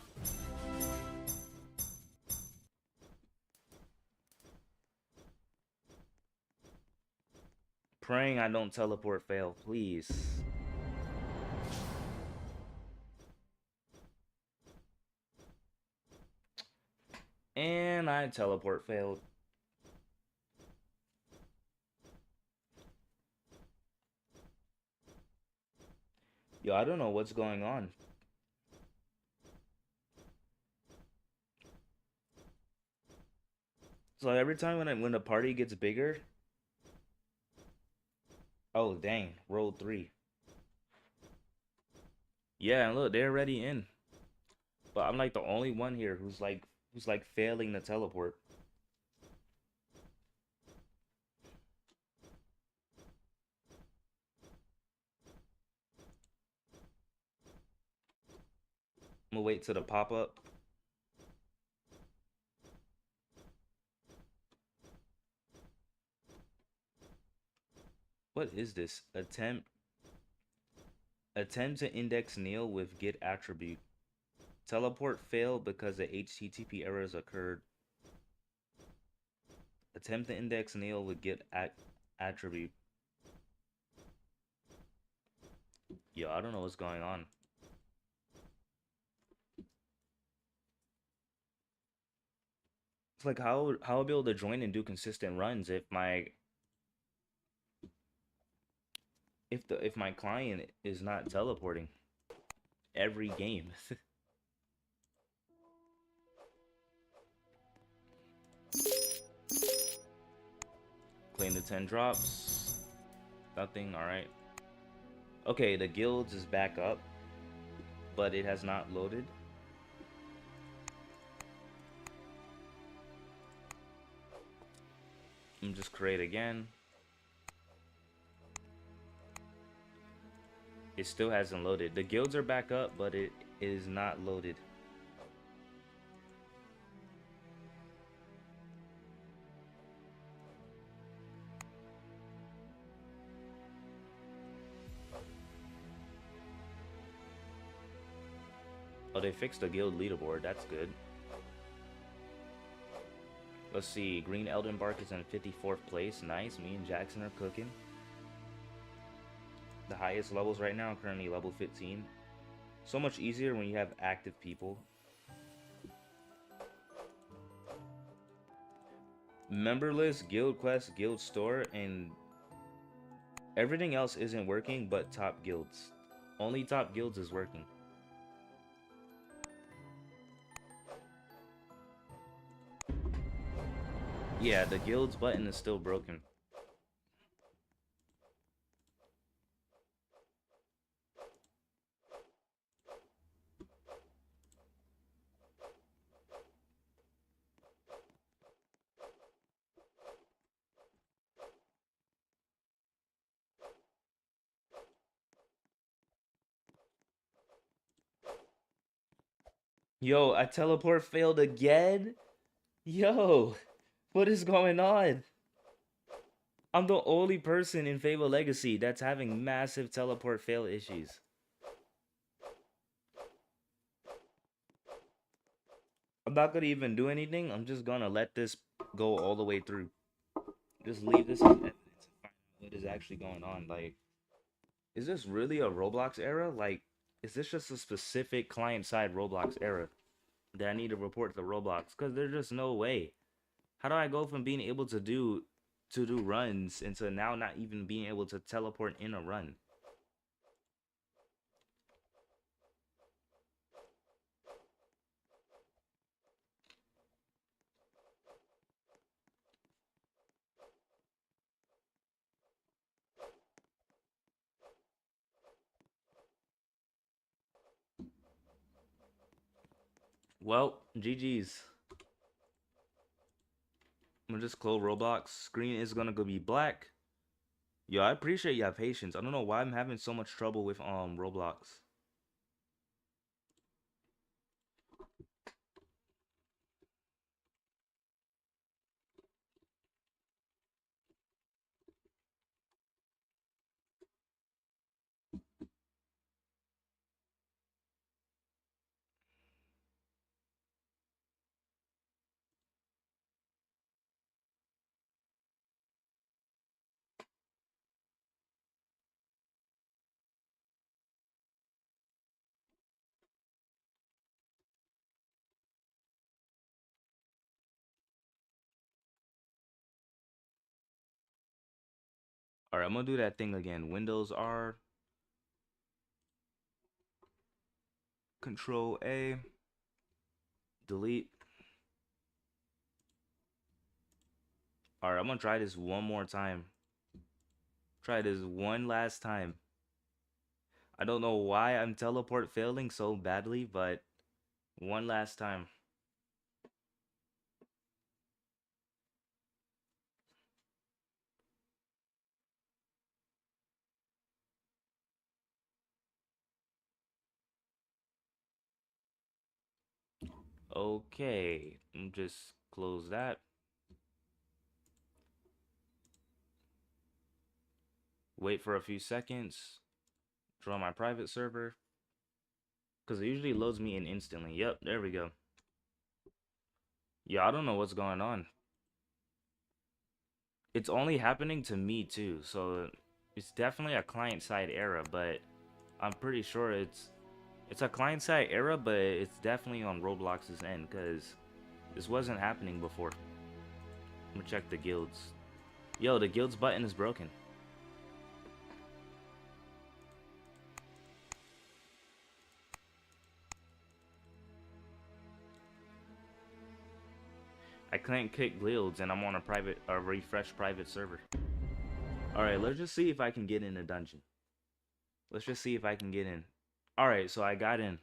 Praying I don't teleport fail, please. And I teleport failed. Yo, I don't know what's going on. So every time when the party gets bigger. Oh dang, rolled 3. Yeah, and look, they're already in. But I'm like the only one here who's like failing to teleport. I'm gonna wait till the pop up. What is this? Attempt to index Neil with get attribute. Teleport failed because the HTTP errors occurred. Attempt to index Neil with get attribute. Yo, I don't know what's going on. It's like how I'll be able to join and do consistent runs if my client is not teleporting every game. Claim the 10 drops. Nothing, alright. Okay, the guilds is back up, but it has not loaded. And just create again. It still hasn't loaded. The guilds are back up, but it is not loaded. Oh, they fixed the guild leaderboard. That's good. Let's see. Green Elden Bark is in 54th place. Nice. Me and Jackson are cooking. The highest levels right now, currently level 15. So much easier when you have active people. Member list, guild quest, guild store, and everything else isn't working but top guilds. Only top guilds is working. Yeah, the guilds button is still broken. Yo, a teleport failed again? Yo, what is going on? I'm the only person in Fabled Legacy that's having massive teleport fail issues. I'm not gonna even do anything. I'm just gonna let this go all the way through. Just leave this as evidence and find out what is actually going on. Like, is this really a Roblox error? Like, is this just a specific client-side Roblox error that I need to report to Roblox? Because there's just no way. How do I go from being able to do runs into now not even being able to teleport in a run? Well, GG's. I'm gonna just close Roblox. Screen is gonna go be black. Yo, I appreciate your patience. I don't know why I'm having so much trouble with Roblox. Alright, I'm gonna do that thing again. Windows R, Control A, delete. Alright, I'm gonna try this one more time. Try this one last time. I don't know why I'm teleport failing so badly, but one last time. Okay, just close that. Wait for a few seconds. Draw my private server. Because it usually loads me in instantly. Yep, there we go. Yeah, I don't know what's going on. It's only happening to me too, so it's definitely a client-side error, but I'm pretty sure it's a client-side error, but it's definitely on Roblox's end, because this wasn't happening before. I'm gonna check the guilds. Yo, the guilds button is broken. I can't kick guilds, and I'm on a refresh private server. Alright, let's just see if I can get in a dungeon. Let's just see if I can get in. Alright, so I got in.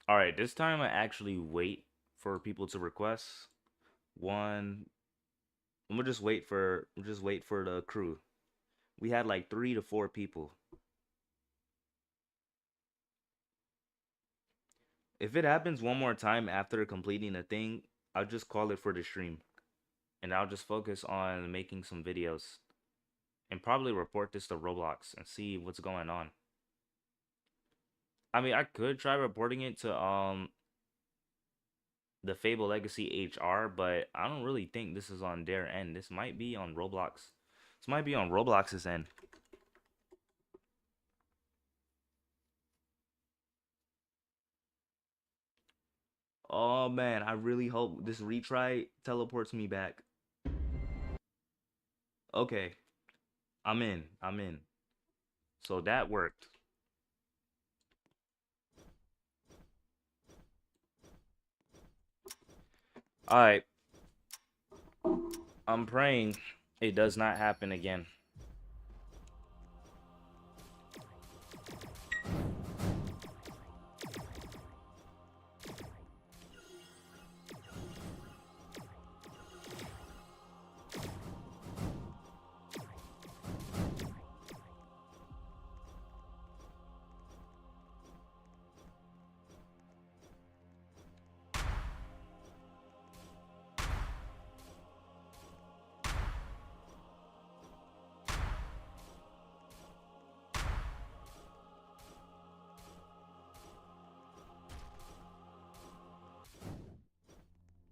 Alright, this time I actually wait for people to request. one. And we'll just wait for the crew. We had like 3 to 4 people. If it happens one more time after completing a thing, I'll just call it for the stream. And I'll just focus on making some videos. And probably report this to Roblox and see what's going on. I mean, I could try reporting it to the Fable Legacy HR, but I don't really think this is on their end. This might be on Roblox. This might be on Roblox's end. Oh man, I really hope this retry teleports me back. Okay, I'm in. I'm in. So that worked. Alright. I'm praying it does not happen again.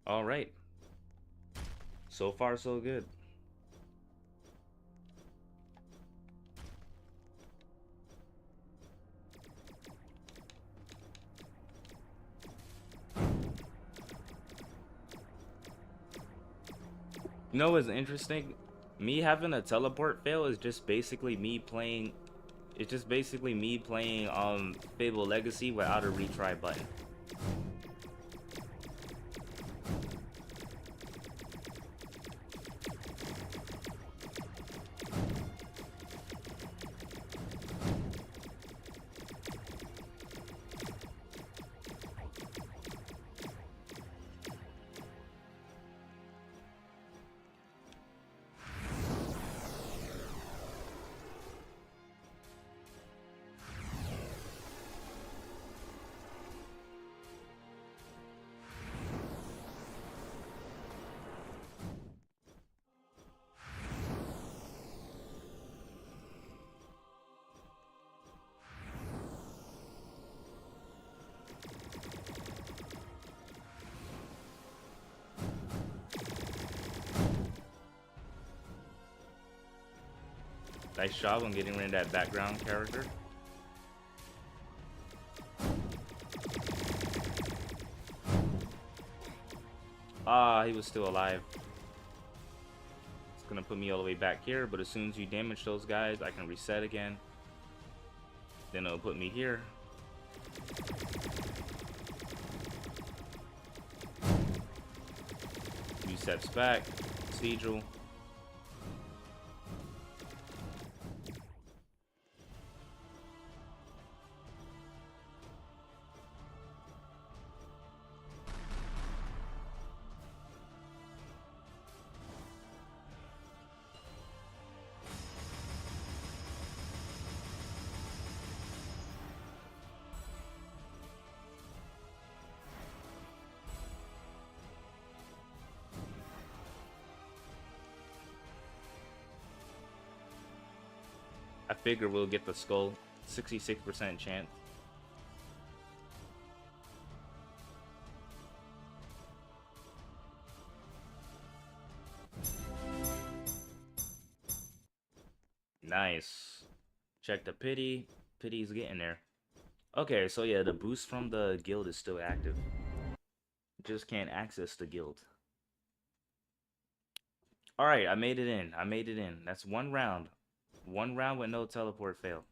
Alright. So far, so good. You know what's interesting? Me having a teleport fail is just basically me playing. It's just basically me playing Fable Legacy without a retry button. Nice job on getting rid of that background character. Ah, he was still alive. It's gonna put me all the way back here, but as soon as you damage those guys, I can reset again. Then it'll put me here. Resets back. Procedural. I figure we'll get the skull. 66% chance. Nice. Check the pity. Pity's getting there. Okay, so yeah, the boost from the guild is still active. Just can't access the guild. Alright, I made it in. I made it in. That's one round. One round with no teleport fail.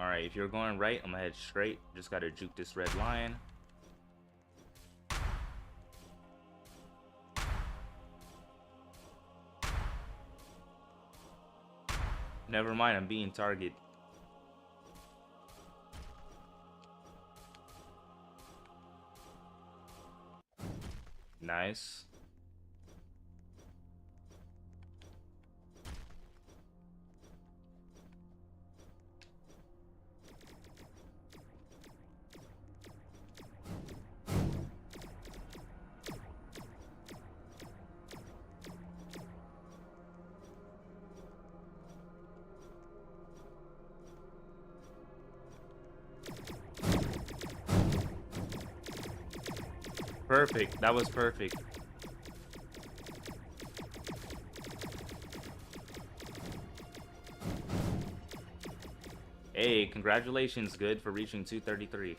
Alright, if you're going right, I'm gonna head straight. Just gotta juke this red line. Never mind, I'm being targeted. Nice. Perfect. That was perfect. Hey, congratulations, good for reaching 233.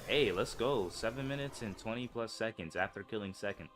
Hey, let's go. 7 minutes and 20 plus seconds after killing second.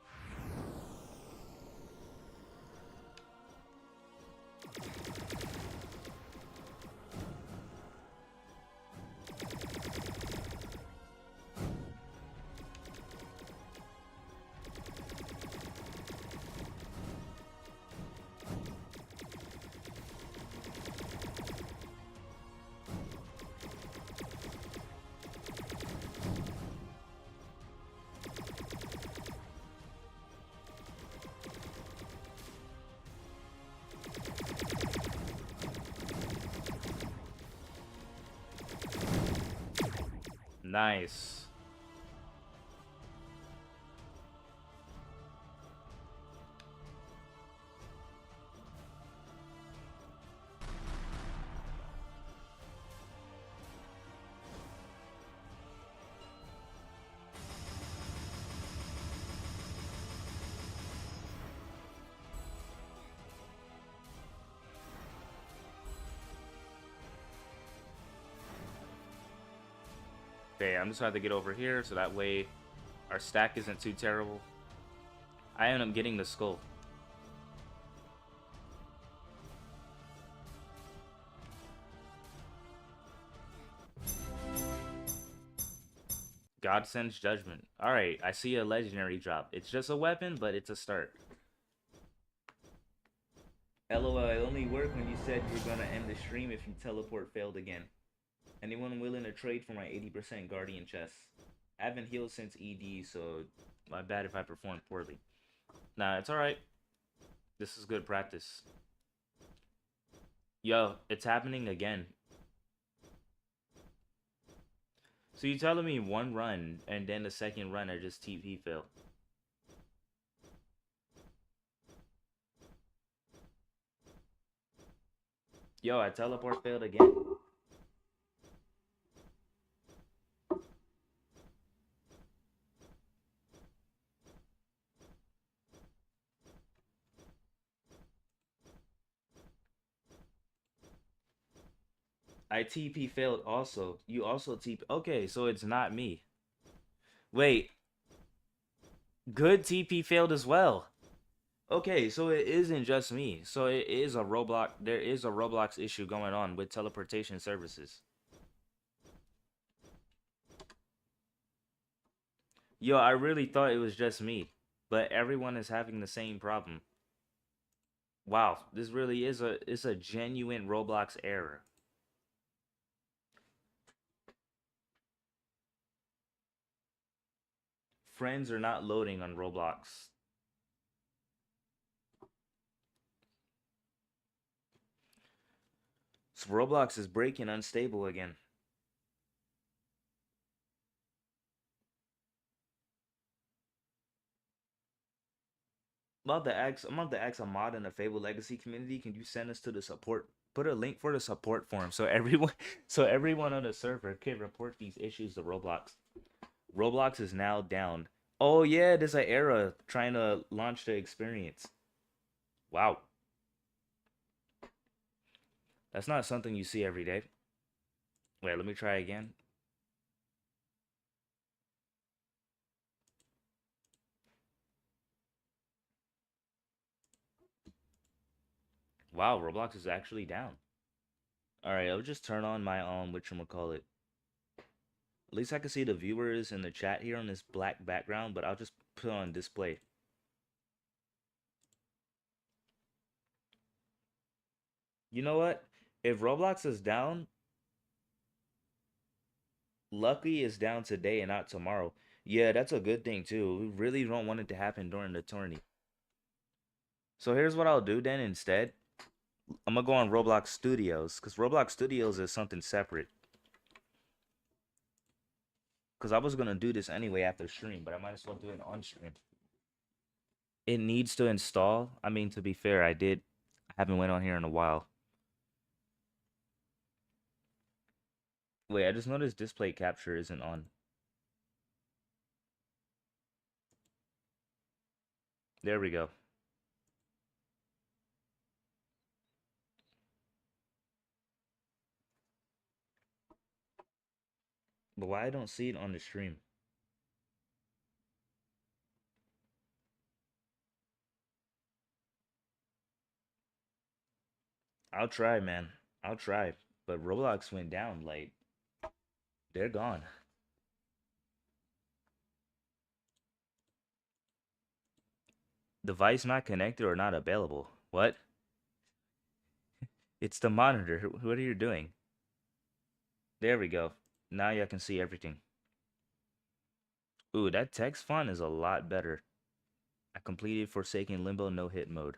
Nice. Okay, I'm just gonna have to get over here so that way our stack isn't too terrible. I end up getting the skull. God sends judgment. Alright, I see a legendary drop. It's just a weapon, but it's a start. LOL, it only worked when you said you're gonna end the stream if you teleport failed again. Anyone willing to trade for my 80% guardian chest? I haven't healed since ED, so my bad if I perform poorly. Nah, it's alright. This is good practice. Yo, it's happening again. So you telling me one run and then the second run I just TP fail? Yo, I teleport failed again. I TP failed also. You also TP. Okay, so it's not me. Wait, good TP failed as well. Okay, so it isn't just me. So it is a Roblox. There is a Roblox issue going on with teleportation services. Yo, I really thought it was just me, but everyone is having the same problem. Wow, this really is a genuine Roblox error. Friends are not loading on Roblox. So Roblox is breaking unstable again. I'm about to ask a mod in the Fable Legacy community. Can you send us to the support? Put a link for the support forum so everyone so everyone on the server can report these issues to Roblox. Roblox is now down. Oh yeah, there's an error trying to launch the experience. Wow. That's not something you see every day. Wait, let me try again. Wow, Roblox is actually down. Alright, I'll just turn on my whatchamacallit. At least I can see the viewers in the chat here on this black background, but I'll just put on display. You know what? If Roblox is down, lucky is down today and not tomorrow. Yeah, that's a good thing too. We really don't want it to happen during the tourney. So here's what I'll do then instead. I'm gonna go on Roblox Studios, because Roblox Studios is something separate. Because I was gonna do this anyway after stream, but I might as well do it on stream. It needs to install. I mean, to be fair, I haven't went on here in a while. Wait, I just noticed display capture isn't on. There we go. But why I don't see it on the stream? I'll try, man. I'll try. But Roblox went down. Like, they're gone. Device not connected or not available. What? It's the monitor. What are you doing? There we go. Now you can see everything. Ooh, that text font is a lot better. I completed Forsaken Limbo no hit mode.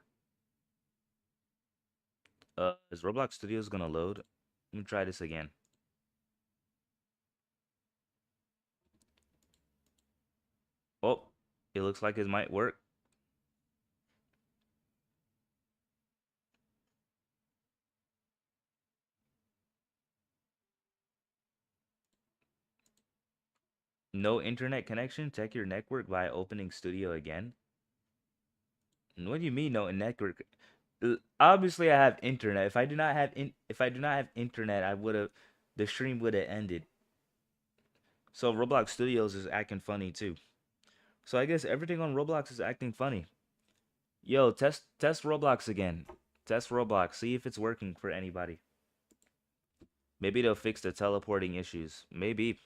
Is Roblox Studios gonna load? Let me try this again. Oh, it looks like it might work. No internet connection? Check your network by opening Studio again. What do you mean no network? Obviously I have internet. If I do not have internet, the stream would have ended. So Roblox Studios is acting funny too. So I guess everything on Roblox is acting funny. Yo, test Roblox again. Test Roblox. See if it's working for anybody. Maybe they'll fix the teleporting issues. Maybe.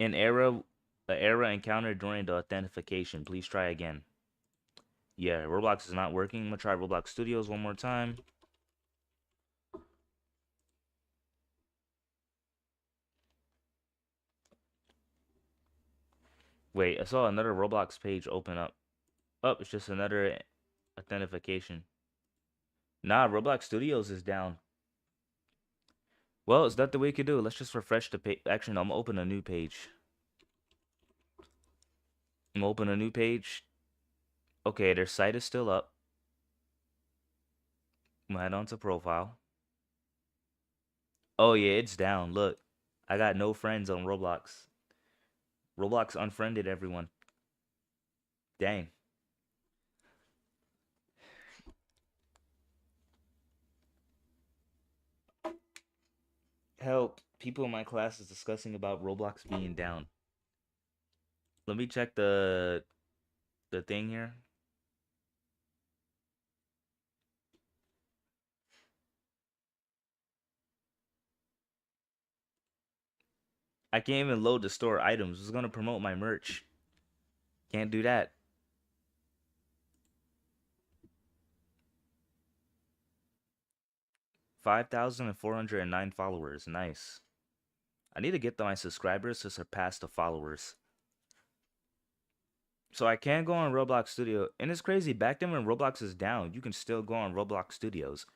An error encountered during the authentication. Please try again. Yeah, Roblox is not working. I'm gonna try Roblox Studios one more time. Wait, I saw another Roblox page open up. Oh, it's just another authentication. Nah, Roblox Studios is down. Well, is that the way we could do? Let's just refresh the page. Actually, no, I'm gonna open a new page. I'm gonna open a new page. Okay, their site is still up. I'm gonna head on to profile. Oh yeah, it's down. Look, I got no friends on Roblox. Roblox unfriended everyone. Dang. Help. People in my class is discussing about Roblox being down. Let me check the thing here. I can't even load the store items. It's gonna promote my merch. Can't do that. 5,409 followers. Nice. I need to get my subscribers to surpass the followers. So I can go on Roblox Studio. And it's crazy. Back then when Roblox is down, you can still go on Roblox Studios.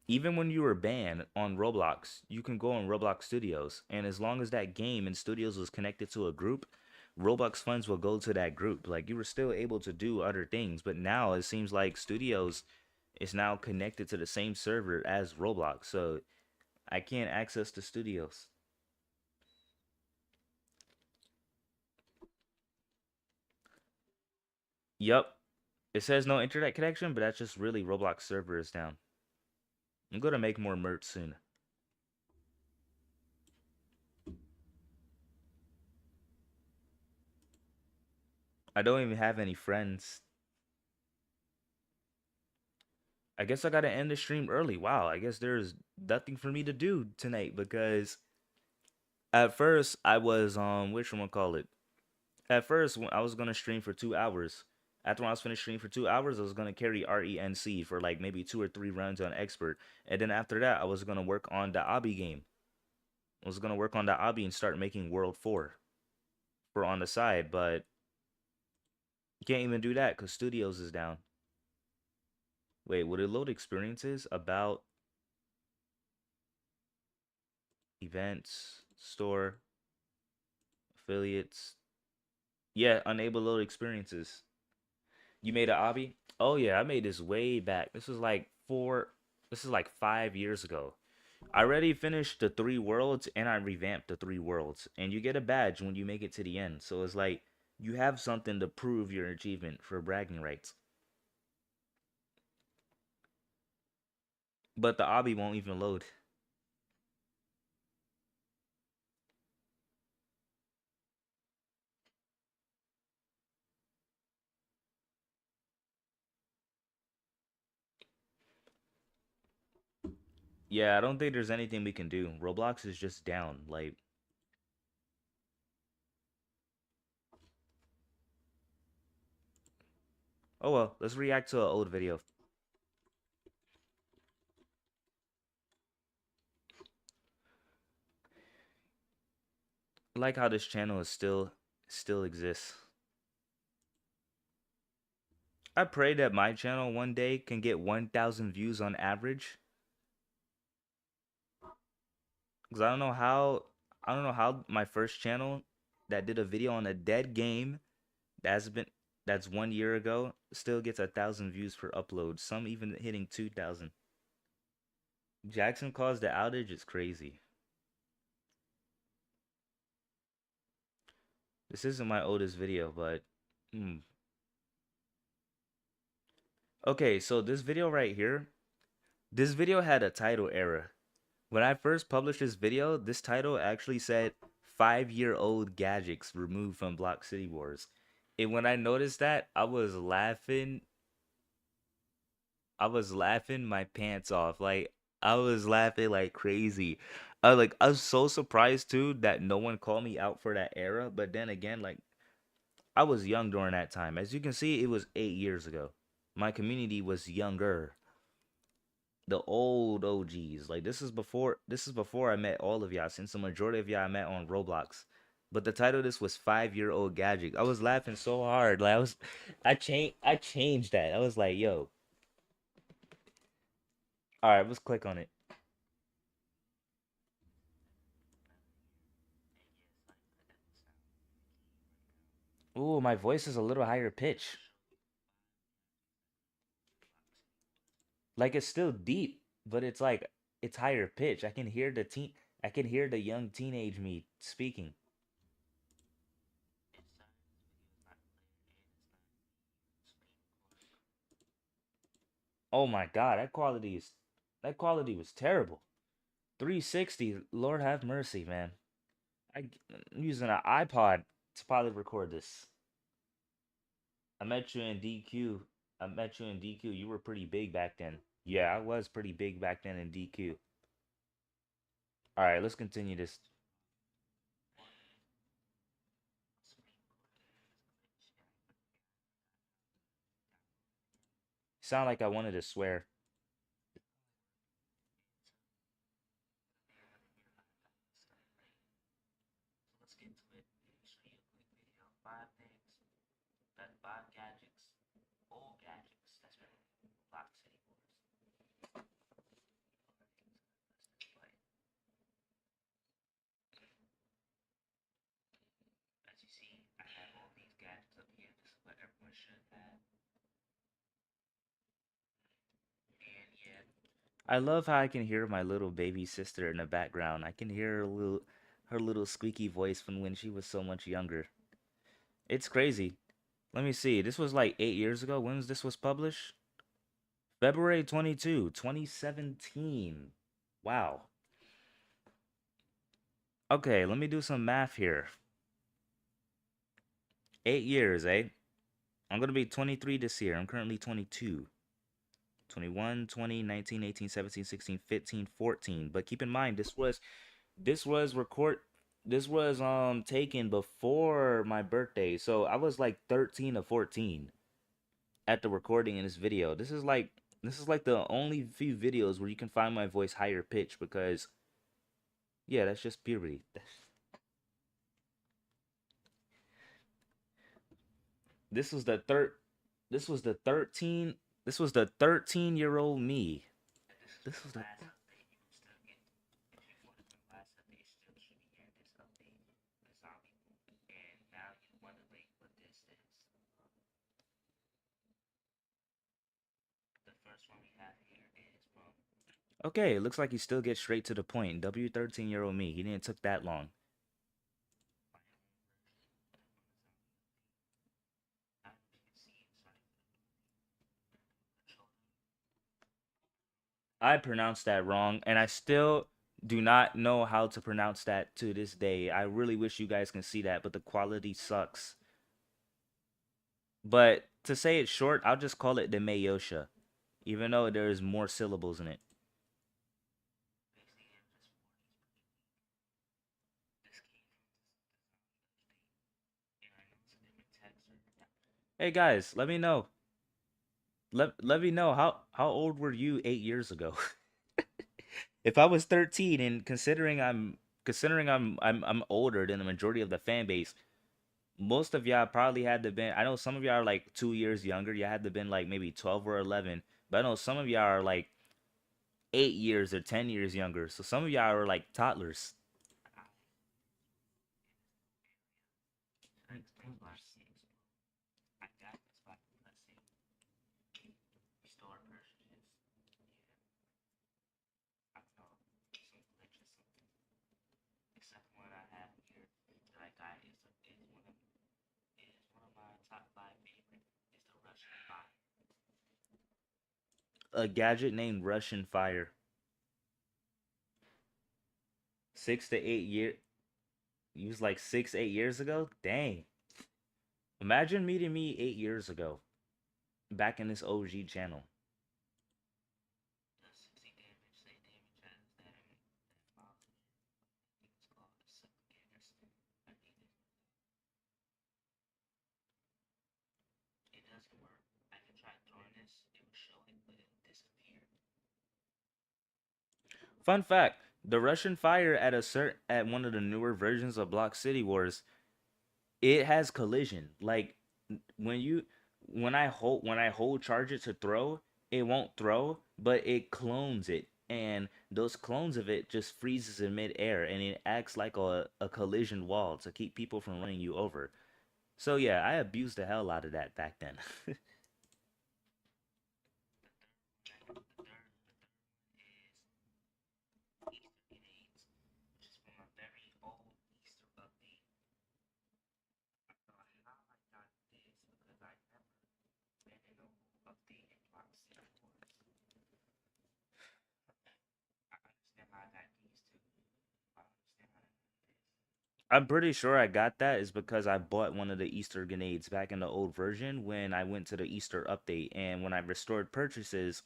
Even when you were banned on Roblox, you can go on Roblox Studios. And as long as that game in Studios was connected to a group, Roblox funds will go to that group. Like you were still able to do other things. But now it seems like Studios is now connected to the same server as Roblox. So I can't access the Studios. Yup. It says no internet connection, but that's just really Roblox server is down. I'm gonna make more merch soon. I don't even have any friends. I guess I gotta end the stream early. Wow, I guess there's nothing for me to do tonight because at first I was which one call it? At first when I was gonna stream for 2 hours. After I was finished streaming for 2 hours, I was gonna carry RENC for like maybe 2 or 3 runs on expert, and then after that, I was gonna work on the obby game. I was gonna work on the obby and start making World 4 for on the side, but can't even do that because Studios is down. Wait, would it load experiences about events, store, affiliates? Yeah, unable to load experiences. You made an obby? Oh yeah, I made this way back. This is like 5 years ago. I already finished the 3 worlds and I revamped the 3 worlds. And you get a badge when you make it to the end. So it's like you have something to prove your achievement for bragging rights. But the obby won't even load. Yeah, I don't think there's anything we can do. Roblox is just down. Like, oh well, let's react to an old video. I like how this channel is still exists. I pray that my channel one day can get 1,000 views on average. Cause I don't know how my first channel that did a video on a dead game that's been that's 1 year ago still gets 1,000 views per upload. Some even hitting 2,000. Jackson caused the outage. It's crazy. This isn't my oldest video, but hmm. Okay, so this video right here, this video had a title error. When I first published this video, this title actually said 5-year-old gadgets removed from Block City Wars. And when I noticed that, I was laughing my pants off. Like I was laughing like crazy. I was so surprised too that no one called me out for that era. But then again, like I was young during that time. As you can see, it was 8 years ago. My community was younger. The old OGs. Like this is before I met all of y'all, since the majority of y'all I met on Roblox. But the title of this was 5-year-old gadget. I was laughing so hard. I changed that. I was like, yo, alright, let's click on it. Ooh, my voice is a little higher pitch. Like it's still deep, but it's like it's higher pitch. I can hear the young teenage me speaking. Oh my god, that quality was terrible. 360, Lord have mercy, man. I'm using an iPod to probably record this. I met you in DQ. I met you in DQ. You were pretty big back then. Yeah, I was pretty big back then in DQ. All right, let's continue this. Sound like I wanted to swear. I love how I can hear my little baby sister in the background. I can hear her little squeaky voice from when she was so much younger. It's crazy. Let me see. This was like 8 years ago. When was this was published? February 2017. Wow. Okay, let me do some math here. 8 years, eh? I'm gonna be 23 this year. I'm currently 22. 21, 20, 19, 18, 17, 16, 15, 14. But keep in mind, this was record this was taken before my birthday. So I was like 13 or 14 at the recording in this video. This is like the only few videos where you can find my voice higher pitch because yeah, that's just puberty. This was the third this was the 13-year-old me. This was the Okay, it looks like he still gets straight to the point. W 13-year-old me. He didn't took that long. I pronounced that wrong, and I still do not know how to pronounce that to this day. I really wish you guys can see that, but the quality sucks. But to say it short, I'll just call it the Mayosha, even though there's more syllables in it. Hey guys, let me know. Let me know how old were you 8 years ago? If I was 13 and considering I'm older than the majority of the fan base, most of y'all probably had to been. I know some of y'all are like 2 years younger. You had to been like maybe 12 or 11. But I know some of y'all are like 8 years or 10 years younger. So some of y'all are like toddlers. A gadget named Russian Fire. 6 to 8 year. You was like 6, 8 years ago. Dang. Imagine meeting me 8 years ago, back in this OG channel. Fun fact: the Russian Fire at one of the newer versions of Block City Wars, it has collision. Like when you when I hold charge it to throw, it won't throw, but it clones it. And those clones of it just freezes in midair and it acts like a collision wall to keep people from running you over. So yeah, I abused the hell out of that back then. I'm pretty sure I got that is because I bought one of the Easter grenades back in the old version when I went to the Easter update, and when I restored purchases,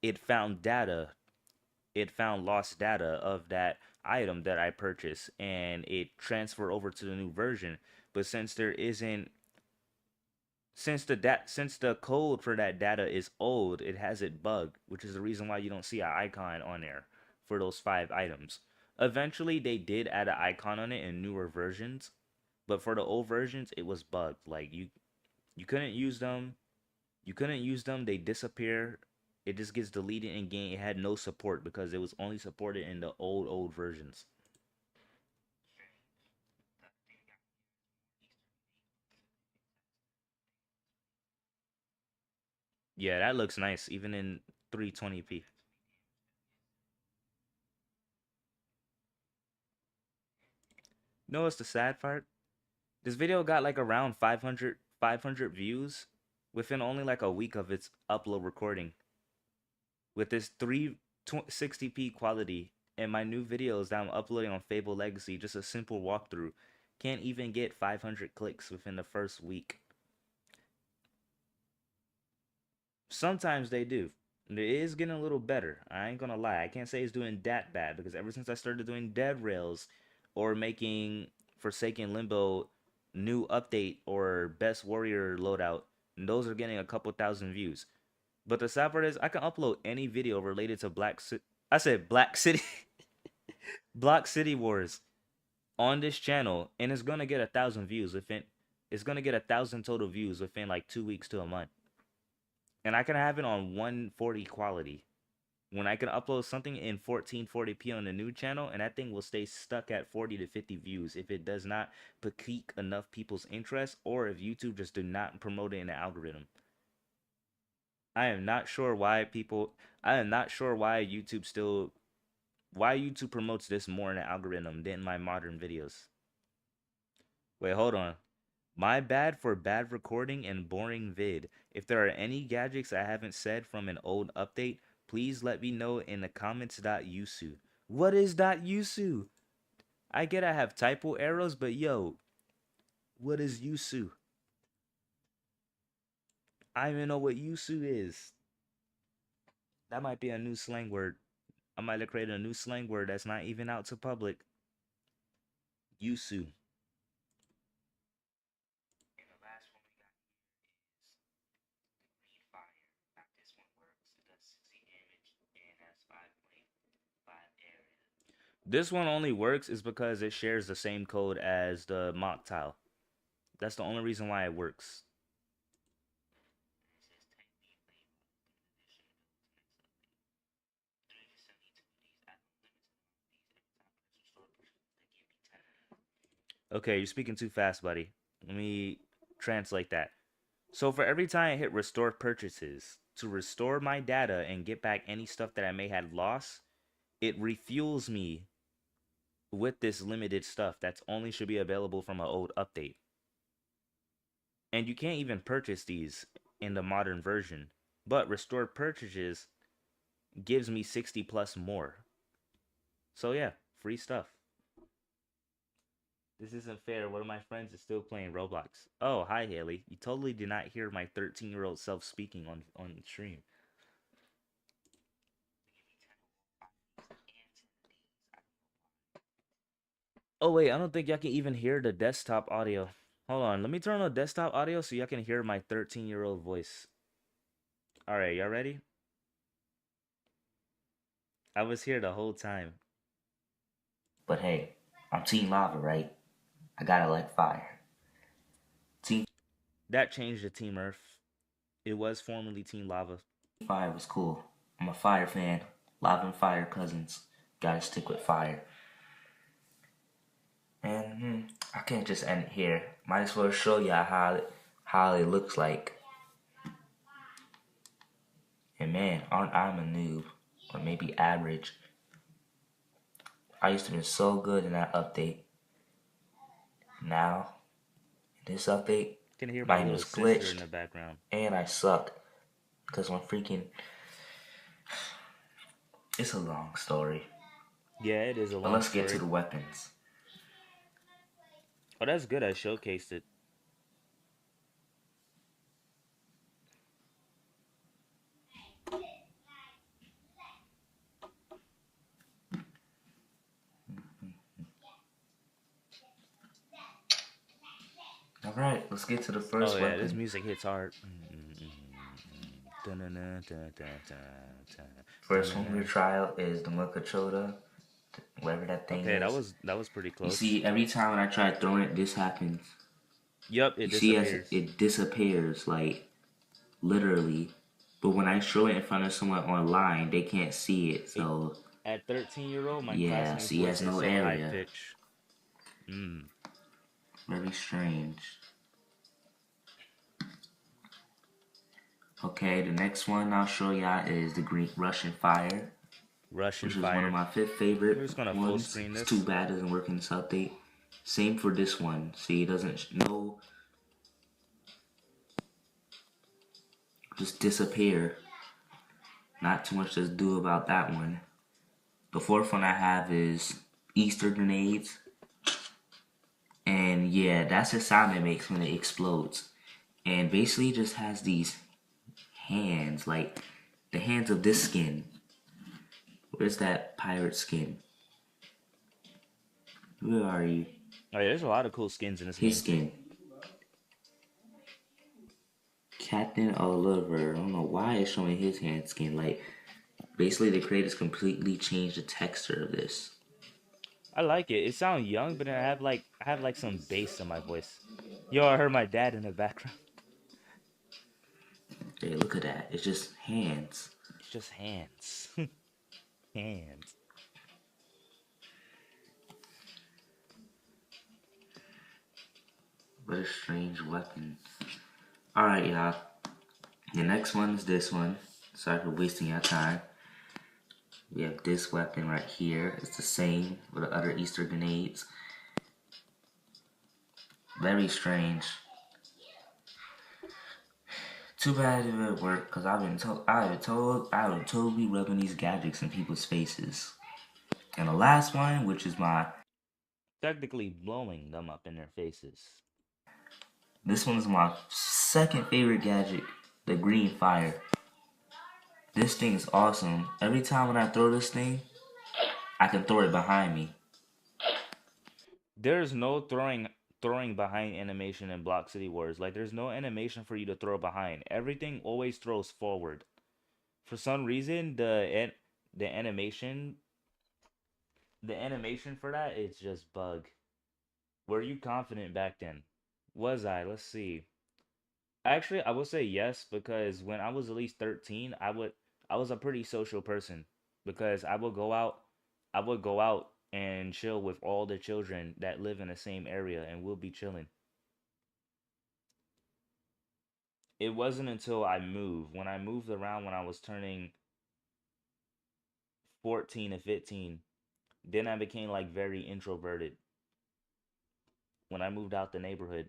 it found data, it found lost data of that item that I purchased, and it transferred over to the new version. But since there isn't, since the code for that data is old, it has it bugged, which is the reason why you don't see an icon on there for those 5 items. Eventually, they did add an icon on it in newer versions, but for the old versions, it was bugged. Like you couldn't use them. You couldn't use them. They disappear. It just gets deleted in game. It had no support because it was only supported in the old versions. Yeah, that looks nice even in 320p. Know what's the sad part? This video got like around 500. 500 views within only like a week of its upload recording with this 360p quality, and my new videos that I'm uploading on Fable Legacy, just a simple walkthrough, can't even get 500 clicks within the first week. Sometimes they do. It is getting a little better. I ain't gonna lie. I can't say it's doing that bad because ever since I started doing dead rails or making Forsaken Limbo new update or best warrior loadout, those are getting a couple thousand views. But the sad part is I can upload any video related to Black City Block City Wars on this channel, and it's gonna get 1,000 views within. It's gonna get 1,000 total views within like 2 weeks to a month, and I can have it on 140 quality. When I can upload something in 1440p on the new channel, and that thing will stay stuck at 40 to 50 views if it does not pique enough people's interest, or if YouTube just do not promote it in the algorithm. I am not sure why YouTube promotes this more in the algorithm than my modern videos. Wait, hold on. My bad for bad recording and boring vid. If there are any gadgets I haven't said from an old update, please let me know in the comments. .yusu. What is .yusu? I get I have typo errors, but yo, what is yusu? I don't even know what yusu is. That might be a new slang word. I might have created a new slang word that's not even out to public. Yusu. This one only works is because it shares the same code as the mock tile. That's the only reason why it works. Okay, you're speaking too fast, buddy. Let me translate that. So for every time I hit restore purchases, to restore my data and get back any stuff that I may have lost, it refuels me with this limited stuff that's only should be available from an old update. And you can't even purchase these in the modern version. But restored purchases gives me 60 plus more. So yeah, free stuff. This isn't fair. One of my friends is still playing Roblox. Oh, hi Haley. You totally did not hear my 13-year-old self speaking on stream. Oh wait, I don't think y'all can even hear the desktop audio. Hold on, let me turn on the desktop audio so y'all can hear my 13-year-old voice. Alright, y'all ready? I was here the whole time. But hey, I'm Team Lava, right? I gotta like fire. That changed to Team Earth. It was formerly Team Lava. Fire was cool. I'm a fire fan. Lava and fire cousins. Gotta stick with fire. And I can't just end it here. Might as well show y'all how it looks like. And man, aren't I a noob? Or maybe average. I used to be so good in that update. Now, in this update, Can hear my my game little is sister glitched. in the background. And I suck. Because I'm freaking... It's a long story. Yeah, it is a long story. But let's get to the weapons. Oh, that's good. I showcased it. Alright, let's get to the first weapon. Oh yeah, this music hits hard. First one we trial is the Mukachoda, whatever that thing is. Okay, that was pretty close. You see, every time when I try throwing it, this happens. Yup, it disappears. See, it disappears, like, literally. But when I show it in front of someone online, they can't see it, so... At 13-year-old, my classmate's voice has no area. High pitch. Very strange. Okay, the next one I'll show y'all is the Green Russian Fire. Which is one of my fifth favorite ones. Full screen this. It's too bad it doesn't work in this update. Same for this one. See, it doesn't... No... just disappear. Not too much to do about that one. The fourth one I have is Easter grenades. And yeah, that's the sound it makes when it explodes. And basically it just has these hands, like the hands of this skin. Where's that pirate skin? Where are you? Oh yeah, there's a lot of cool skins in this His game. skin. Captain Oliver. I don't know why it's showing his hand skin. Like, basically the creators completely changed the texture of this. I like it. It sounds young, but I have like some bass in my voice. Yo, I heard my dad in the background. Hey, look at that. It's just hands. It's just hands. Hands. What a strange weapon. Alright, y'all. The next one is this one. Sorry for wasting your time. We have this weapon right here. It's the same with the other Easter grenades. Very strange. Too bad it didn't work, because I would totally rubbing these gadgets in people's faces. And the last one, which is Technically blowing them up in their faces. this one is my second favorite gadget, the green fire. This thing is awesome. Every time when I throw this thing, I can throw it behind me. There's no throwing behind animation in Block City Wars. Like there's no animation for you to throw behind. Everything always throws forward. For some reason, the animation for that is just bug. Were you confident back then? Was I? Let's see. Actually, I would say yes because when I was at least 13, I was a pretty social person because I would go out and chill with all the children that live in the same area and we'll be chilling. It wasn't until I moved, when I moved around when I was turning 14 to 15, then I became like very introverted when I moved out the neighborhood.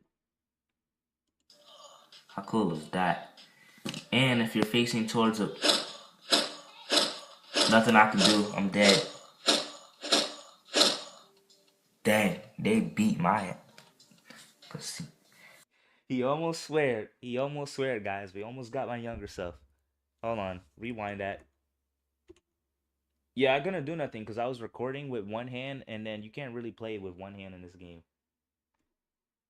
How cool is that? And if you're facing towards a nothing I can do, I'm dead. Dang, they beat my ass. He almost sweared, guys. We almost got my younger self. Hold on, rewind that. Yeah, I couldn't do nothing because I was recording with one hand, and then you can't really play with one hand in this game.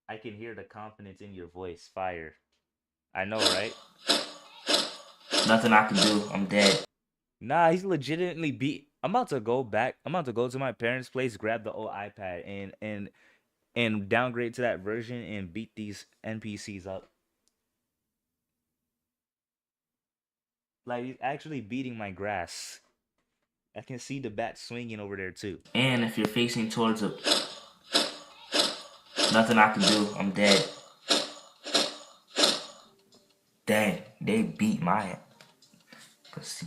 I can hear the confidence in your voice. Fire. I know, right? Nothing I can do, I'm dead. Nah, he's legitimately beat. I'm about to go back. I'm about to go to my parents' place, grab the old iPad, and downgrade to that version and beat these NPCs up. Like he's actually beating my grass. I can see the bat swinging over there too. And if you're facing towards a nothing I can do, I'm dead. Dang, they beat my ass.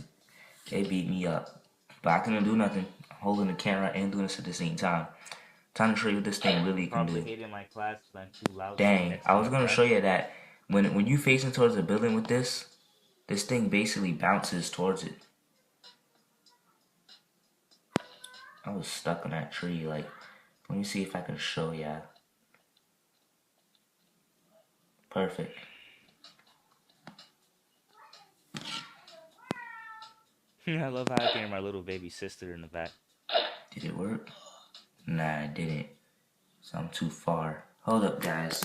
They beat me up. But I couldn't do nothing. I'm holding the camera and doing this at the same time. Trying to show you what this thing really can Probably do. hating my class because I'm too loud Dang, next I to was my gonna class. show you that when you facing towards a building with this thing basically bounces towards it. I was stuck on that tree. Like, let me see if I can show ya. Perfect. I love how I can hear my little baby sister in the back. Did it work? Nah, it didn't. So I'm too far. Hold up, guys.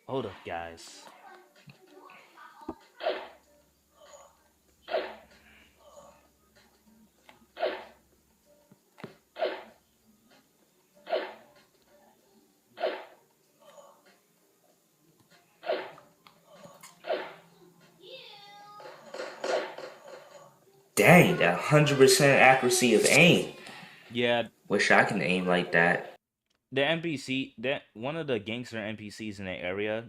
Hold up, guys. Dang, that 100% accuracy of aim. Yeah, Wish I can aim like that. the NPC, that one of the gangster NPCs in the area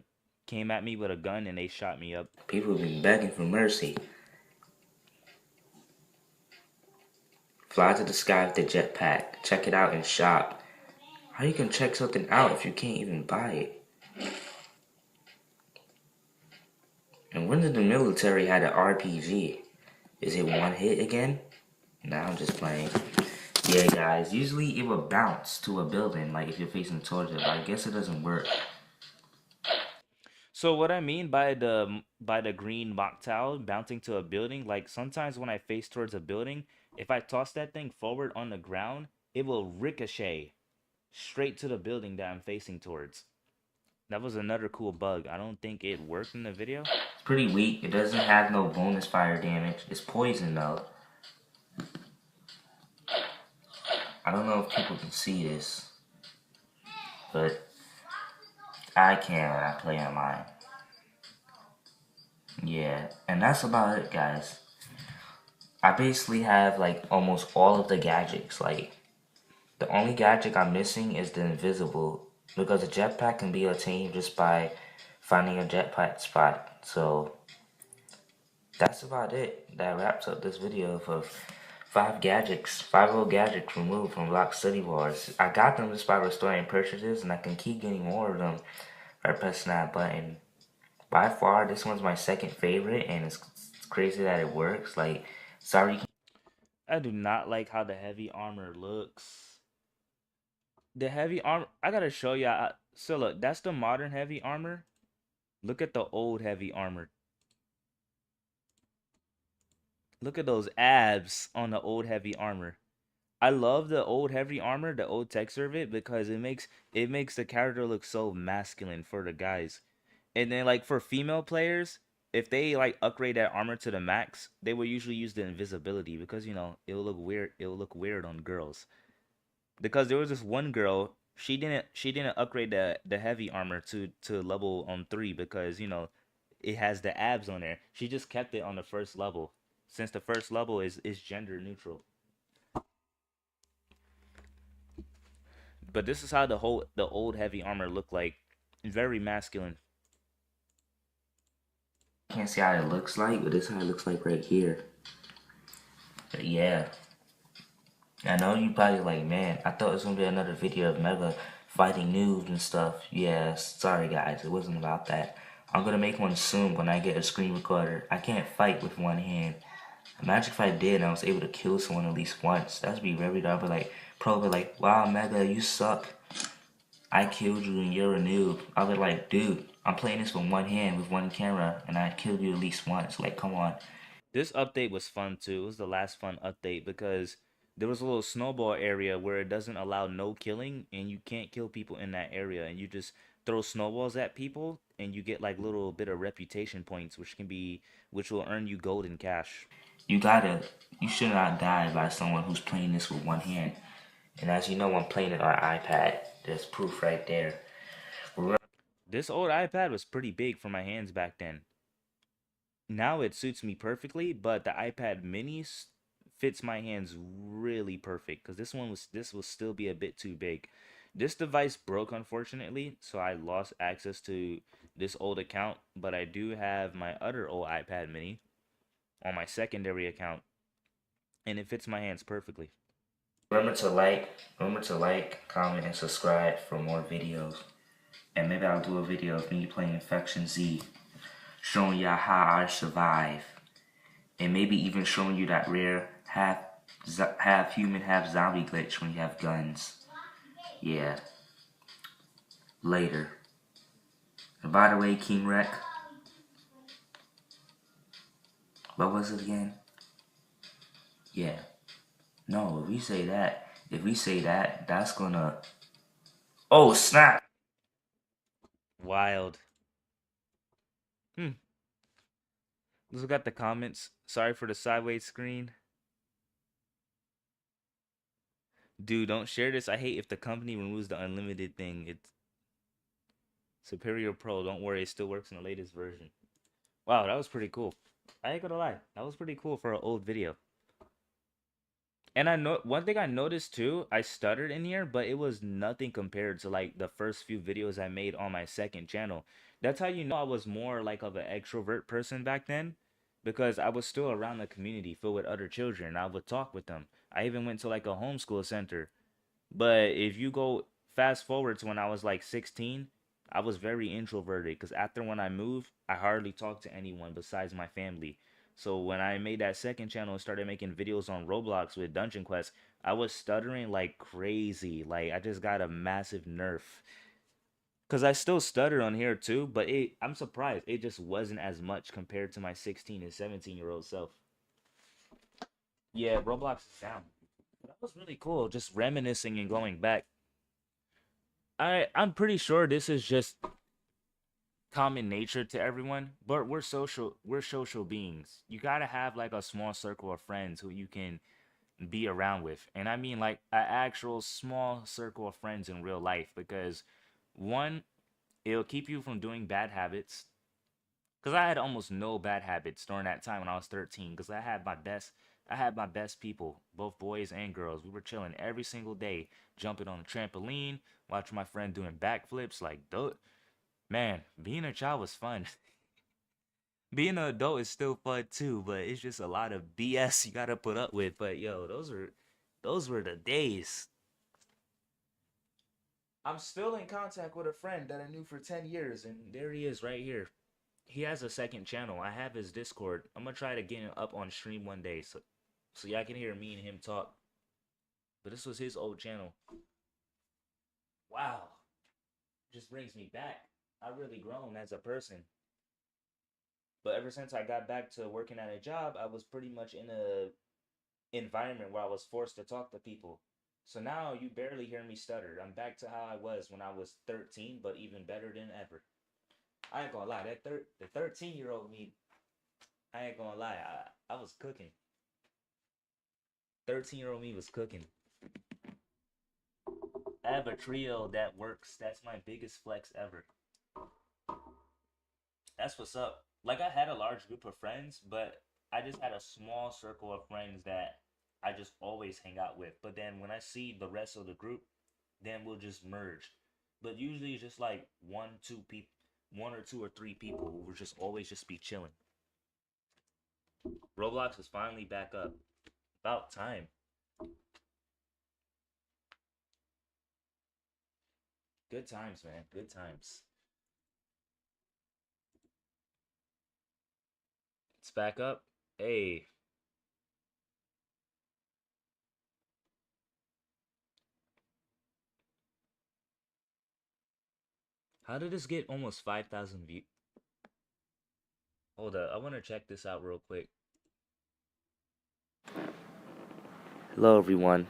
came at me with a gun and they shot me up. People have been begging for mercy. Fly to the sky with the jetpack. Check it out and shop. How you can check something out if you can't even buy it? And When did the military had an RPG? Is it one hit again? Nah, I'm just playing. Yeah, guys, usually it would bounce to a building, like if you're facing towards it, but I guess it doesn't work. So what I mean by the green mock towel bouncing to a building, like sometimes when I face towards a building, if I toss that thing forward on the ground, it will ricochet straight to the building that I'm facing towards. That was another cool bug. I don't think it worked in the video. It's pretty weak. It doesn't have no bonus fire damage. It's poison though. I don't know if people can see this, but I can when I play online. Yeah, and that's about it, guys. I basically have like almost all of the gadgets. Like the only gadget I'm missing is the invisible, because a jetpack can be attained just by finding a jetpack spot. So that's about it. That wraps up this video for 5 gadgets removed from Block City Wars. I got them just by restoring purchases, and I can keep getting more of them by pressing that button. By far, this one's my second favorite, and it's crazy that it works. Like, sorry. I do not like how the heavy armor looks. The heavy armor, I gotta show you. So look, that's the modern heavy armor. Look at the old heavy armor. Look at those abs on the old heavy armor. I love the old heavy armor, the old texture of it, because it makes the character look so masculine for the guys. And then like for female players, if they like upgrade that armor to the max, they will usually use the invisibility because it'll look weird. It'll look weird on girls. Because there was this one girl, she didn't upgrade the heavy armor to level on 3 because it has the abs on there. She just kept it on the first level since the first level is gender neutral. But this is how the old heavy armor looked like. Very masculine. Can't see how it looks like, but this is how it looks like right here. But yeah. I know you probably like, man, I thought it was gonna be another video of Mega fighting noobs and stuff. Yeah, sorry guys, it wasn't about that. I'm gonna make one soon when I get a screen recorder. I can't fight with one hand. Imagine if I did and I was able to kill someone at least once. That'd be very dope. But like, probably like, wow, Mega, you suck. I killed you and you're a noob. I would like, dude, I'm playing this with one hand, with one camera, and I killed you at least once. Like, come on. This update was fun too. It was the last fun update because there was a little snowball area where it doesn't allow no killing and you can't kill people in that area and you just throw snowballs at people and you get like little bit of reputation points which will earn you gold and cash. You should not die by someone who's playing this with one hand. And as you know, I'm playing it on iPad. There's proof right there. This old iPad was pretty big for my hands back then. Now it suits me perfectly, but the iPad mini fits my hands really perfect because this will still be a bit too big. This device broke unfortunately, so I lost access to this old account, but I do have my other old iPad mini on my secondary account and it fits my hands perfectly. Remember to like, comment, and subscribe for more videos. And maybe I'll do a video of me playing Infection Z, showing y'all how I survive. And maybe even showing you that rare half human, half zombie glitch when you have guns. Yeah. Later. And by the way, King Wreck, what was it again? Yeah. No, if we say that, that's gonna... Oh, snap! Wild. Let's look at the comments. Sorry for the sideways screen. Dude, don't share this. I hate if the company removes the unlimited thing. It's Superior Pro. Don't worry, it still works in the latest version. Wow, that was pretty cool. I ain't gonna lie. That was pretty cool for an old video. And I know one thing I noticed too, I stuttered in here, but it was nothing compared to like the first few videos I made on my second channel. That's how you know I was more like of an extrovert person back then, because I was still around the community filled with other children. I would talk with them. I even went to like a homeschool center. But if you go fast forward to when I was like 16, I was very introverted because after when I moved, I hardly talked to anyone besides my family. So when I made that second channel and started making videos on Roblox with Dungeon Quest, I was stuttering like crazy. Like I just got a massive nerf. Cause I still stutter on here too, but I'm surprised it just wasn't as much compared to my 16 and 17-year-old self. Yeah, Roblox is down. That was really cool, just reminiscing and going back. I'm pretty sure this is just common nature to everyone, but we're social beings. You gotta have like a small circle of friends who you can be around with. And I mean like an actual small circle of friends in real life because one, it'll keep you from doing bad habits. Because I had almost no bad habits during that time when I was 13. Because I had my best people, both boys and girls. We were chilling every single day, jumping on the trampoline, watching my friend doing backflips. Like, man, being a child was fun. Being an adult is still fun too, but it's just a lot of BS you gotta put up with. But yo, those were the days. I'm still in contact with a friend that I knew for 10 years, and there he is right here. He has a second channel. I have his Discord. I'm gonna try to get him up on stream one day so y'all can hear me and him talk. But this was his old channel. Wow. Just brings me back. I've really grown as a person. But ever since I got back to working at a job, I was pretty much in a environment where I was forced to talk to people. So now you barely hear me stutter. I'm back to how I was when I was 13, but even better than ever. I ain't gonna lie, the 13-year-old me, I ain't gonna lie, I was cooking. 13-year-old me was cooking. I have a trio that works. That's my biggest flex ever. That's what's up. Like I had a large group of friends, but I just had a small circle of friends that I just always hang out with. But then when I see the rest of the group, then we'll just merge. But usually it's just like one or two or three people who will just always just be chilling. Roblox is finally back up. About time. Good times, man. Good times. It's back up. Hey, how did this get almost 5,000 views? Hold up, I want to check this out real quick. Hello, everyone.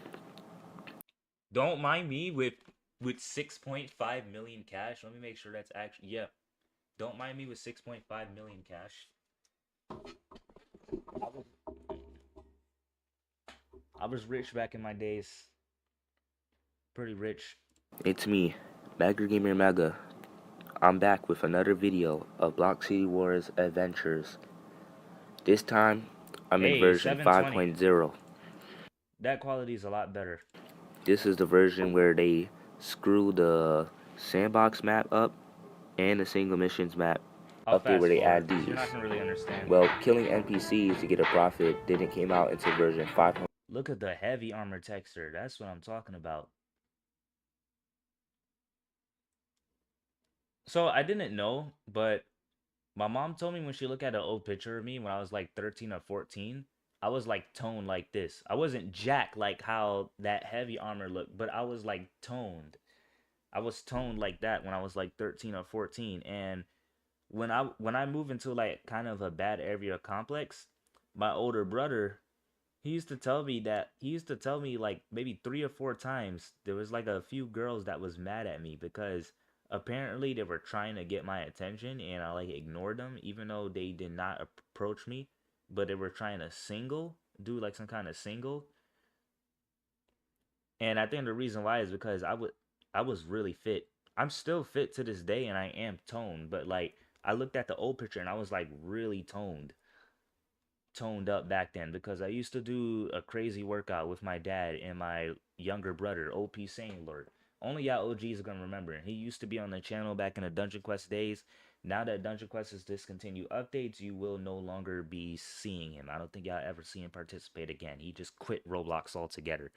Don't mind me with 6.5 million cash. Let me make sure that's actually, yeah. Don't mind me with 6.5 million cash. I was, I was rich back in my days. Pretty rich. It's me, Magger Gamer Mega. I'm back with another video of Block City Wars Adventures. This time, I'm in Hey, version 720. 5.0. That quality is a lot better. This is the version where they screw the sandbox map up and the single missions map I'll update where fast they forward add because you're these. not gonna really understand. Well, killing NPCs to get a profit didn't came out until version 5. Look at the heavy armor texture. That's what I'm talking about. So I didn't know, but my mom told me when she looked at an old picture of me when I was like 13 or 14, I was like toned like this. I wasn't jacked like how that heavy armor looked, but I was like toned. I was toned like that when I was like 13 or 14. And when I moved into like kind of a bad area complex, my older brother, he used to tell me like maybe 3 or 4 times there was like a few girls that was mad at me because apparently they were trying to get my attention and I like ignored them even though they did not approach me, but they were trying to do like some kind of single. And I think the reason why is because I was really fit. I'm still fit to this day and I am toned, but like I looked at the old picture and I was like really toned up back then because I used to do a crazy workout with my dad and my younger brother, OP Sane Lord. Only y'all OGs are gonna remember him. He used to be on the channel back in the Dungeon Quest days. Now that Dungeon Quest has discontinued updates, you will no longer be seeing him. I don't think y'all ever see him participate again. He just quit Roblox altogether.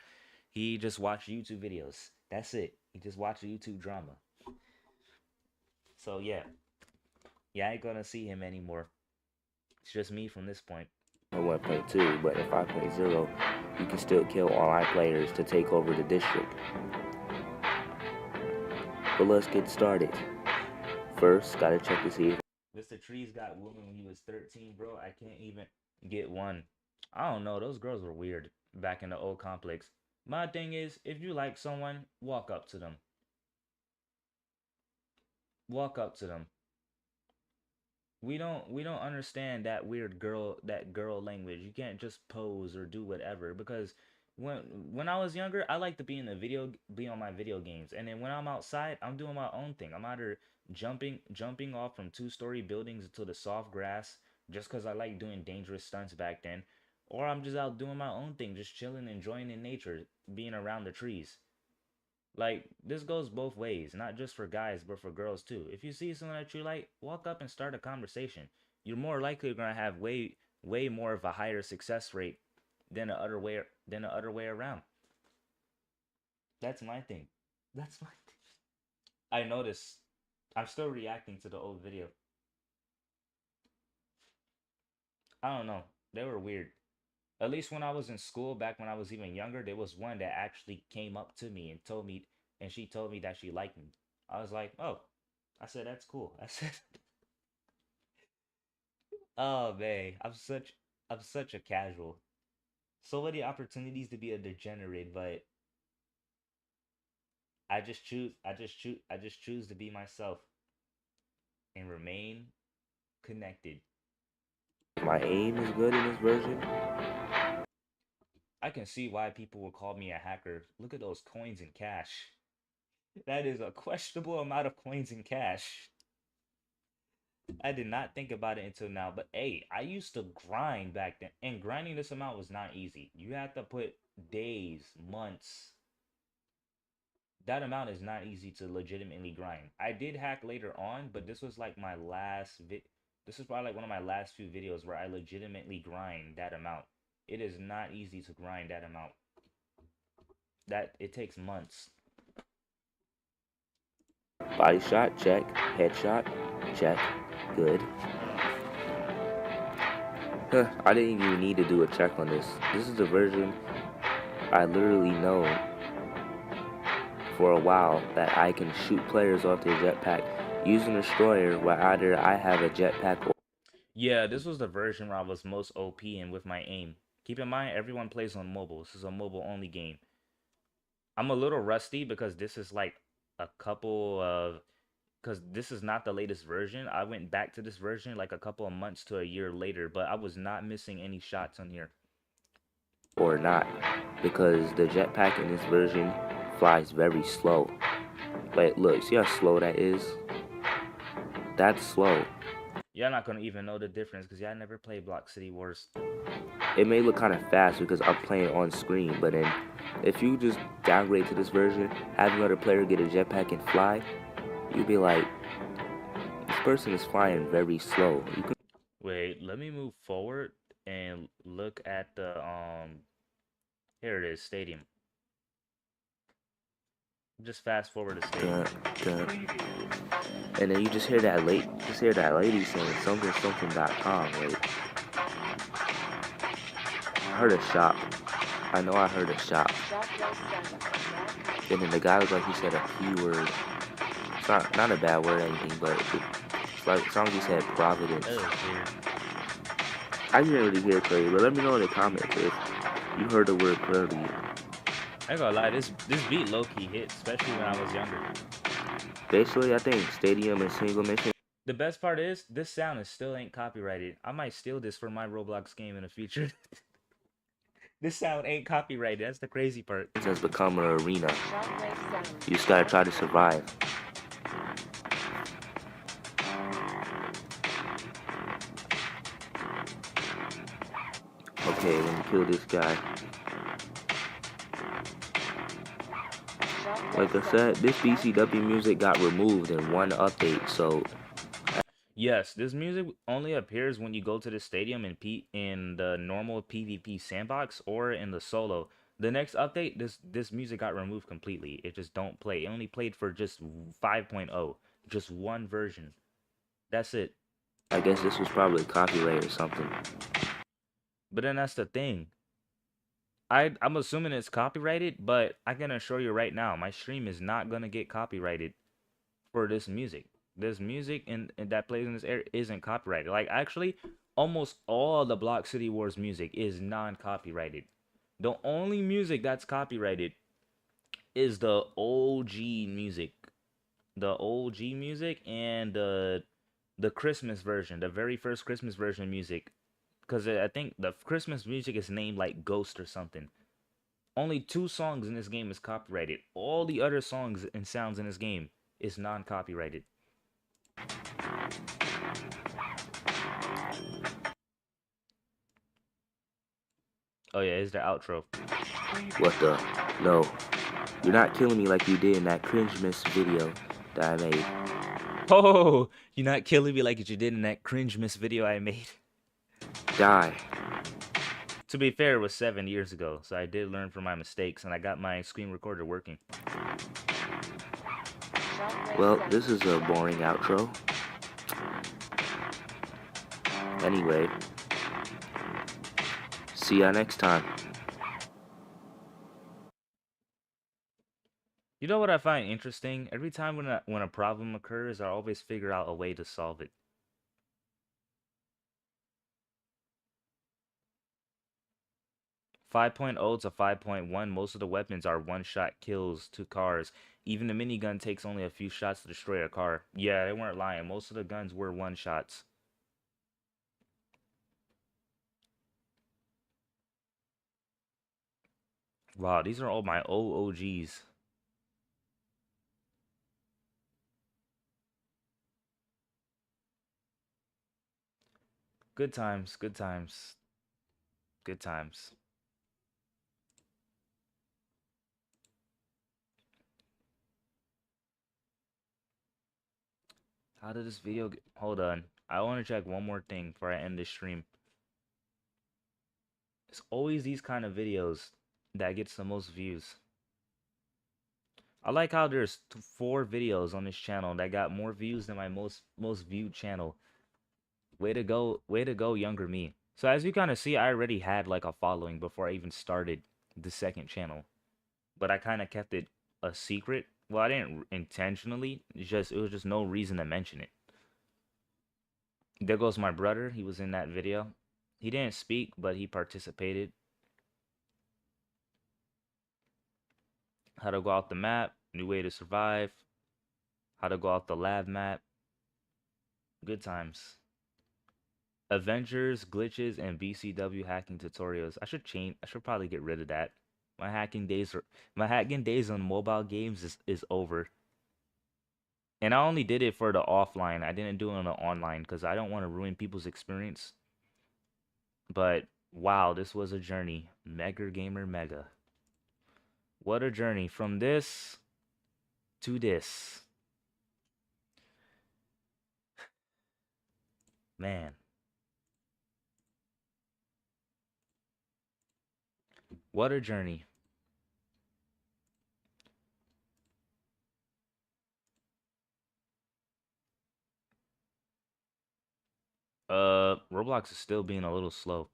He just watched YouTube videos. That's it. He just watched YouTube drama. So yeah, I ain't gonna see him anymore. It's just me from this point. 1.2, but in 5.0, you can still kill online players to take over the district. But let's get started. First, gotta check to see if MrTrees got women when he was 13, bro. I can't even get one. I don't know. Those girls were weird back in the old complex. My thing is, if you like someone, walk up to them. Walk up to them. We don't understand that girl language. You can't just pose or do whatever because when when I was younger, I like to be on my video games. And then when I'm outside, I'm doing my own thing. I'm either jumping off from two-story buildings into the soft grass just cuz I like doing dangerous stunts back then, or I'm just out doing my own thing, just chilling, enjoying in nature, being around the trees. Like, this goes both ways, not just for guys, but for girls too. If you see someone that you like, walk up and start a conversation. You're more likely gonna have way more of a higher success rate than the other way around. That's my thing. That's my thing. I noticed. I'm still reacting to the old video. I don't know. They were weird. At least when I was in school, back when I was even younger, there was one that actually came up to me and she told me that she liked me. I was like, oh, I said, that's cool. I said, oh man, I'm such a casual. So many opportunities to be a degenerate, but I just choose to be myself and remain connected. my aim is good in this version. I can see why people will call me a hacker. Look at those coins in cash. That is a questionable amount of coins in cash. I did not think about it until now, but hey, I used to grind back then, and grinding this amount was not easy. You had to put days, months. That amount is not easy to legitimately grind. I did hack later on, but this was like my last this is probably like one of my last few videos where I legitimately grind that amount. It is not easy to grind that amount. That it takes months. Body shot, check. Headshot, check. Good. Huh, I didn't even need to do a check on this. This is the version I literally know for a while that I can shoot players off their jetpack using a destroyer where either I have a jetpack or Yeah, this was the version where I was most OP and with my aim. Keep in mind, everyone plays on mobile. This is a mobile only game. I'm a little rusty because this is like a couple of because this is not the latest version. I went back to this version like a couple of months to a year later, but I was not missing any shots on here. not, because the jetpack in this version flies very slow. Like, look, see how slow that is? That's slow. Y'all not gonna even know the difference because y'all never played Block City Wars. It may look kind of fast because I'm playing on screen, but then if you just downgrade to this version, have another player get a jetpack and fly, you'd be like, this person is flying very slow. You can Wait, let me move forward and look at the here it is, stadium. Just fast forward to stadium. and then you just hear that lady saying something.com. Wait, I heard a shop. I know I heard a shop. And then the guy was like, he said a P word. It's not a bad word or anything, but it's like as long as he said Providence. I didn't really hear it clearly, but let me know in the comments if you heard the word clearly. I ain't gonna lie, this beat low-key hit, especially when I was younger. Basically, I think stadium and single mission. The best part is, this sound is still ain't copyrighted. I might steal this for my Roblox game in the future. This sound ain't copyrighted. That's the crazy part. It has become an arena. You just gotta try to survive. Okay, let me kill this guy. Like I said, this BCW music got removed in one update, so yes, this music only appears when you go to the stadium in the normal PvP sandbox or in the solo. The next update, this music got removed completely. It just don't play. It only played for just 5.0. Just one version. That's it. I guess this was probably copyright or something. But then that's the thing. I'm assuming it's copyrighted, but I can assure you right now, my stream is not gonna get copyrighted for this music. This music and that plays in this area isn't copyrighted. Like actually, almost all the Block City Wars music is non-copyrighted. The only music that's copyrighted is the OG music. The OG music and the Christmas version, the very first Christmas version music. Because I think the Christmas music is named like Ghost or something. Only 2 songs in this game is copyrighted. All the other songs and sounds in this game is non-copyrighted. Oh yeah, it's the outro. What the? No. You're not killing me like you did in that cringe miss video that I made. Oh, you're not killing me like you did in that cringe miss video I made. Die. To be fair, it was 7 years ago, so I did learn from my mistakes, and I got my screen recorder working. Well, this is a boring outro. Anyway, see ya next time. You know what I find interesting? Every time when a problem occurs, I always figure out a way to solve it. Five to 5.1, most of the weapons are one-shot kills to cars. Even the minigun takes only a few shots to destroy a car. Yeah, they weren't lying. Most of the guns were one-shots. Wow, these are all my OGs. Good times, good times, good times. How did this video get... Hold on. I want to check one more thing before I end this stream. It's always these kind of videos that gets the most views. I like how there's 4 videos on this channel that got more views than my most viewed channel. Way to go, younger me. So as you kind of see, I already had like a following before I even started the second channel. But I kind of kept it a secret. Well, I didn't intentionally. It was just no reason to mention it. There goes my brother. He was in that video. He didn't speak, but he participated. How to go out the map. New way to survive. How to go out the lab map. Good times. Avengers, glitches, and BCW hacking tutorials. I should probably get rid of that. My hacking days on mobile games is over. And I only did it for the offline. I didn't do it on the online because I don't want to ruin people's experience. But wow, this was a journey. Mega Gamer Mega. What a journey from this to this. Man. What a journey. Roblox is still being a little slow.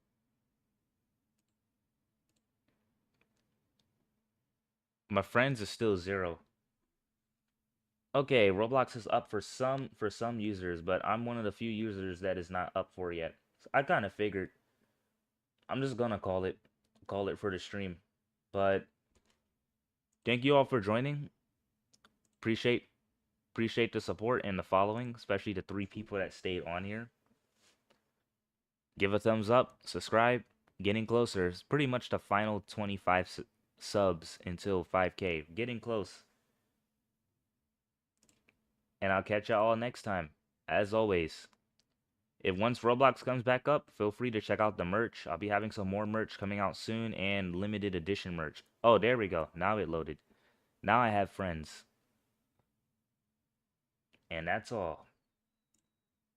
My friends is still 0. Okay, Roblox is up for some users, but I'm one of the few users that is not up for yet. So I kind of figured I'm just gonna call it for the stream. But thank you all for joining. Appreciate the support and the following, especially the 3 people that stayed on here. Give a thumbs up, subscribe. Getting closer. It's pretty much the final 25 subs until 5K. Getting close. And I'll catch y'all all next time. As always, if once Roblox comes back up, feel free to check out the merch. I'll be having some more merch coming out soon and limited edition merch. Oh, there we go. Now it loaded. Now I have friends. And that's all.